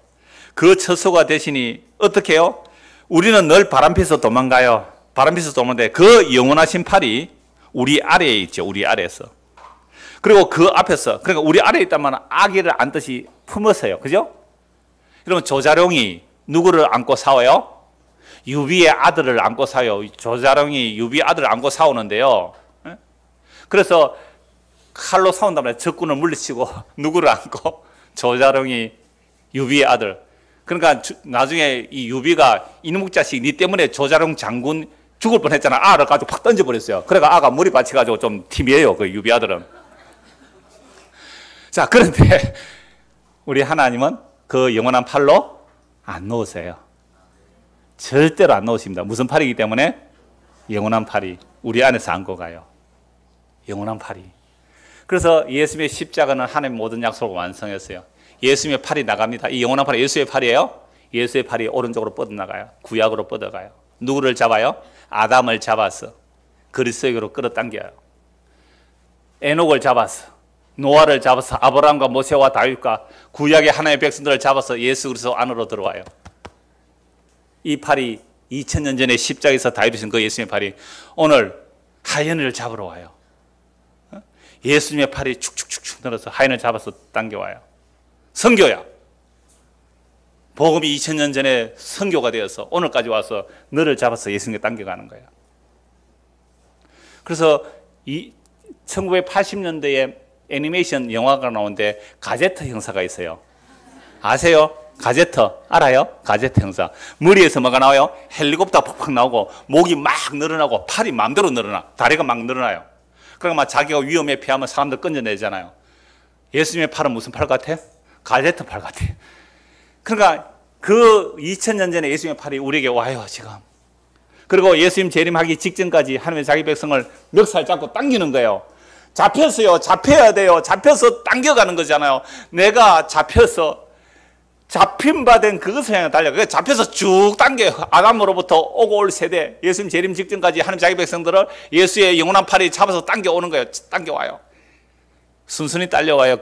A: 그 처소가 되시니 어떻게 해요? 우리는 늘 바람피서 도망가요. 바람피서 도망가는데 그 영원하신 팔이 우리 아래에 있죠. 우리 아래에서. 그리고 그 앞에서, 그러니까 우리 아래에 있다면 아기를 안듯이 품었어요. 그죠? 그러면 조자룡이 누구를 안고 싸워요? 유비의 아들을 안고 싸워요. 조자룡이 유비의 아들을 안고 싸우는데요. 그래서 칼로 싸운단 말이에요. 적군을 물리치고 누구를 안고? 조자룡이 유비의 아들. 그러니까 나중에 이 유비가 이놈의 자식 니 때문에 조자룡 장군 죽을 뻔했잖아. 아를 가지고 팍 던져버렸어요. 그러니까 아가 머리 받쳐가지고 좀 팀이에요. 그 유비 아들은. 자, 그런데 우리 하나님은 그 영원한 팔로 안 놓으세요. 절대로 안 놓으십니다. 무슨 팔이기 때문에? 영원한 팔이 우리 안에서 안고 가요. 영원한 팔이. 그래서 예수님의 십자가는 하나님의 모든 약속을 완성했어요. 예수님의 팔이 나갑니다. 이 영원한 팔이 예수의 팔이에요. 예수의 팔이 오른쪽으로 뻗어나가요. 구약으로 뻗어가요. 누구를 잡아요? 아담을 잡아서 그리스도에게로 끌어당겨요. 에녹을 잡아서, 노아를 잡아서 아브라함과 모세와 다윗과 구약의 하나님의 백성들을 잡아서 예수 그리스도 안으로 들어와요. 이 팔이 2000년 전에 십자가에서 다이루신 그 예수님의 팔이 오늘 하연을 잡으러 와요. 예수님의 팔이 축축축축 늘어서 하연을 잡아서 당겨와요. 선교야. 복음이 2000년 전에 선교가 되어서 오늘까지 와서 너를 잡아서 예수님께 당겨가는 거예요. 그래서 1980년대에 애니메이션 영화가 나오는데 가제트 형사가 있어요. 아세요? 가제트 알아요? 가제트 형사. 머리에서 뭐가 나와요? 헬리콥터 팍팍 나오고 목이 막 늘어나고 팔이 마음대로 늘어나. 다리가 막 늘어나요. 그러니까 막 자기가 위험에 피하면 사람들 끊어내잖아요. 예수님의 팔은 무슨 팔 같아? 가제트 팔 같아. 그러니까 그 2000년 전에 예수님의 팔이 우리에게 와요 지금. 그리고 예수님 재림하기 직전까지 하나님의 자기 백성을 멱살 잡고 당기는 거예요. 잡혔어요. 잡혀야 돼요. 잡혀서 당겨가는 거잖아요. 내가 잡혀서 잡힌 바 된 그것을 향해 달려. 잡혀서 쭉 당겨요. 아담으로부터 오고 올 세대, 예수님 재림 직전까지 하나님 자기 백성들을 예수의 영원한 팔이 잡아서 당겨오는 거예요. 당겨와요. 순순히 딸려와요.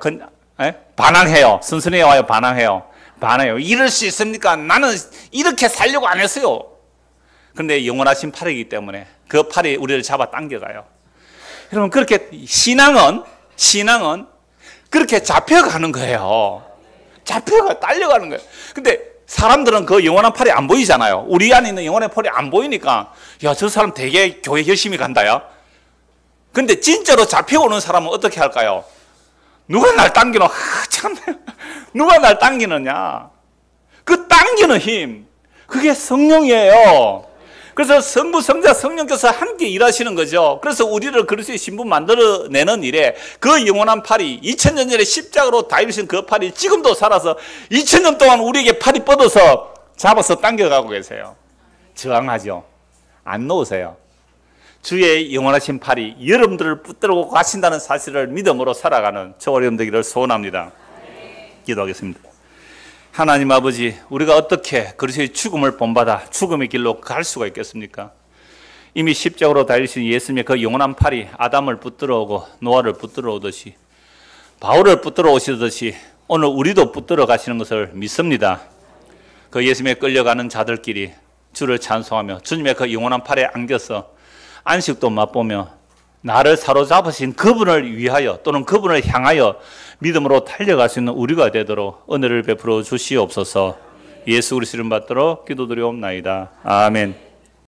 A: 반항해요. 순순히 와요. 반항해요. 반항해요. 이럴 수 있습니까? 나는 이렇게 살려고 안 했어요. 그런데 영원하신 팔이기 때문에 그 팔이 우리를 잡아 당겨가요. 여러분, 그렇게 신앙은 그렇게 잡혀가는 거예요. 잡혀가, 딸려가는 거예요. 근데 사람들은 그 영원한 팔이 안 보이잖아요. 우리 안에 있는 영원한 팔이 안 보이니까, 야, 저 사람 되게 교회 열심히 간다, 야. 근데 진짜로 잡혀오는 사람은 어떻게 할까요? 누가 날 당기노? 참, 누가 날 당기느냐? 그 당기는 힘, 그게 성령이에요. 그래서 성부, 성자, 성령께서 함께 일하시는 거죠. 그래서 우리를 그리스도의 신부 만들어내는 일에 그 영원한 팔이 2000년 전에 십자가로 다입으신 그 팔이 지금도 살아서 2000년 동안 우리에게 팔이 뻗어서 잡아서 당겨가고 계세요. 저항하죠. 안 놓으세요. 주의 영원하신 팔이 여러분들을 붙들고 가신다는 사실을 믿음으로 살아가는 저와 여러분 되기를 소원합니다. 기도하겠습니다. 하나님 아버지, 우리가 어떻게 그리스도의 죽음을 본받아 죽음의 길로 갈 수가 있겠습니까? 이미 십자가로 달리신 예수님의 그 영원한 팔이 아담을 붙들어 오고 노아를 붙들어 오듯이, 바울을 붙들어 오시듯이 오늘 우리도 붙들어 가시는 것을 믿습니다. 그 예수님에 끌려가는 자들끼리 주를 찬송하며 주님의 그 영원한 팔에 안겨서 안식도 맛보며 나를 사로잡으신 그분을 위하여 또는 그분을 향하여 믿음으로 달려갈 수 있는 우리가 되도록 은혜를 베풀어 주시옵소서. 예수 그리스도 이름 받들어 기도드리옵나이다. 아멘.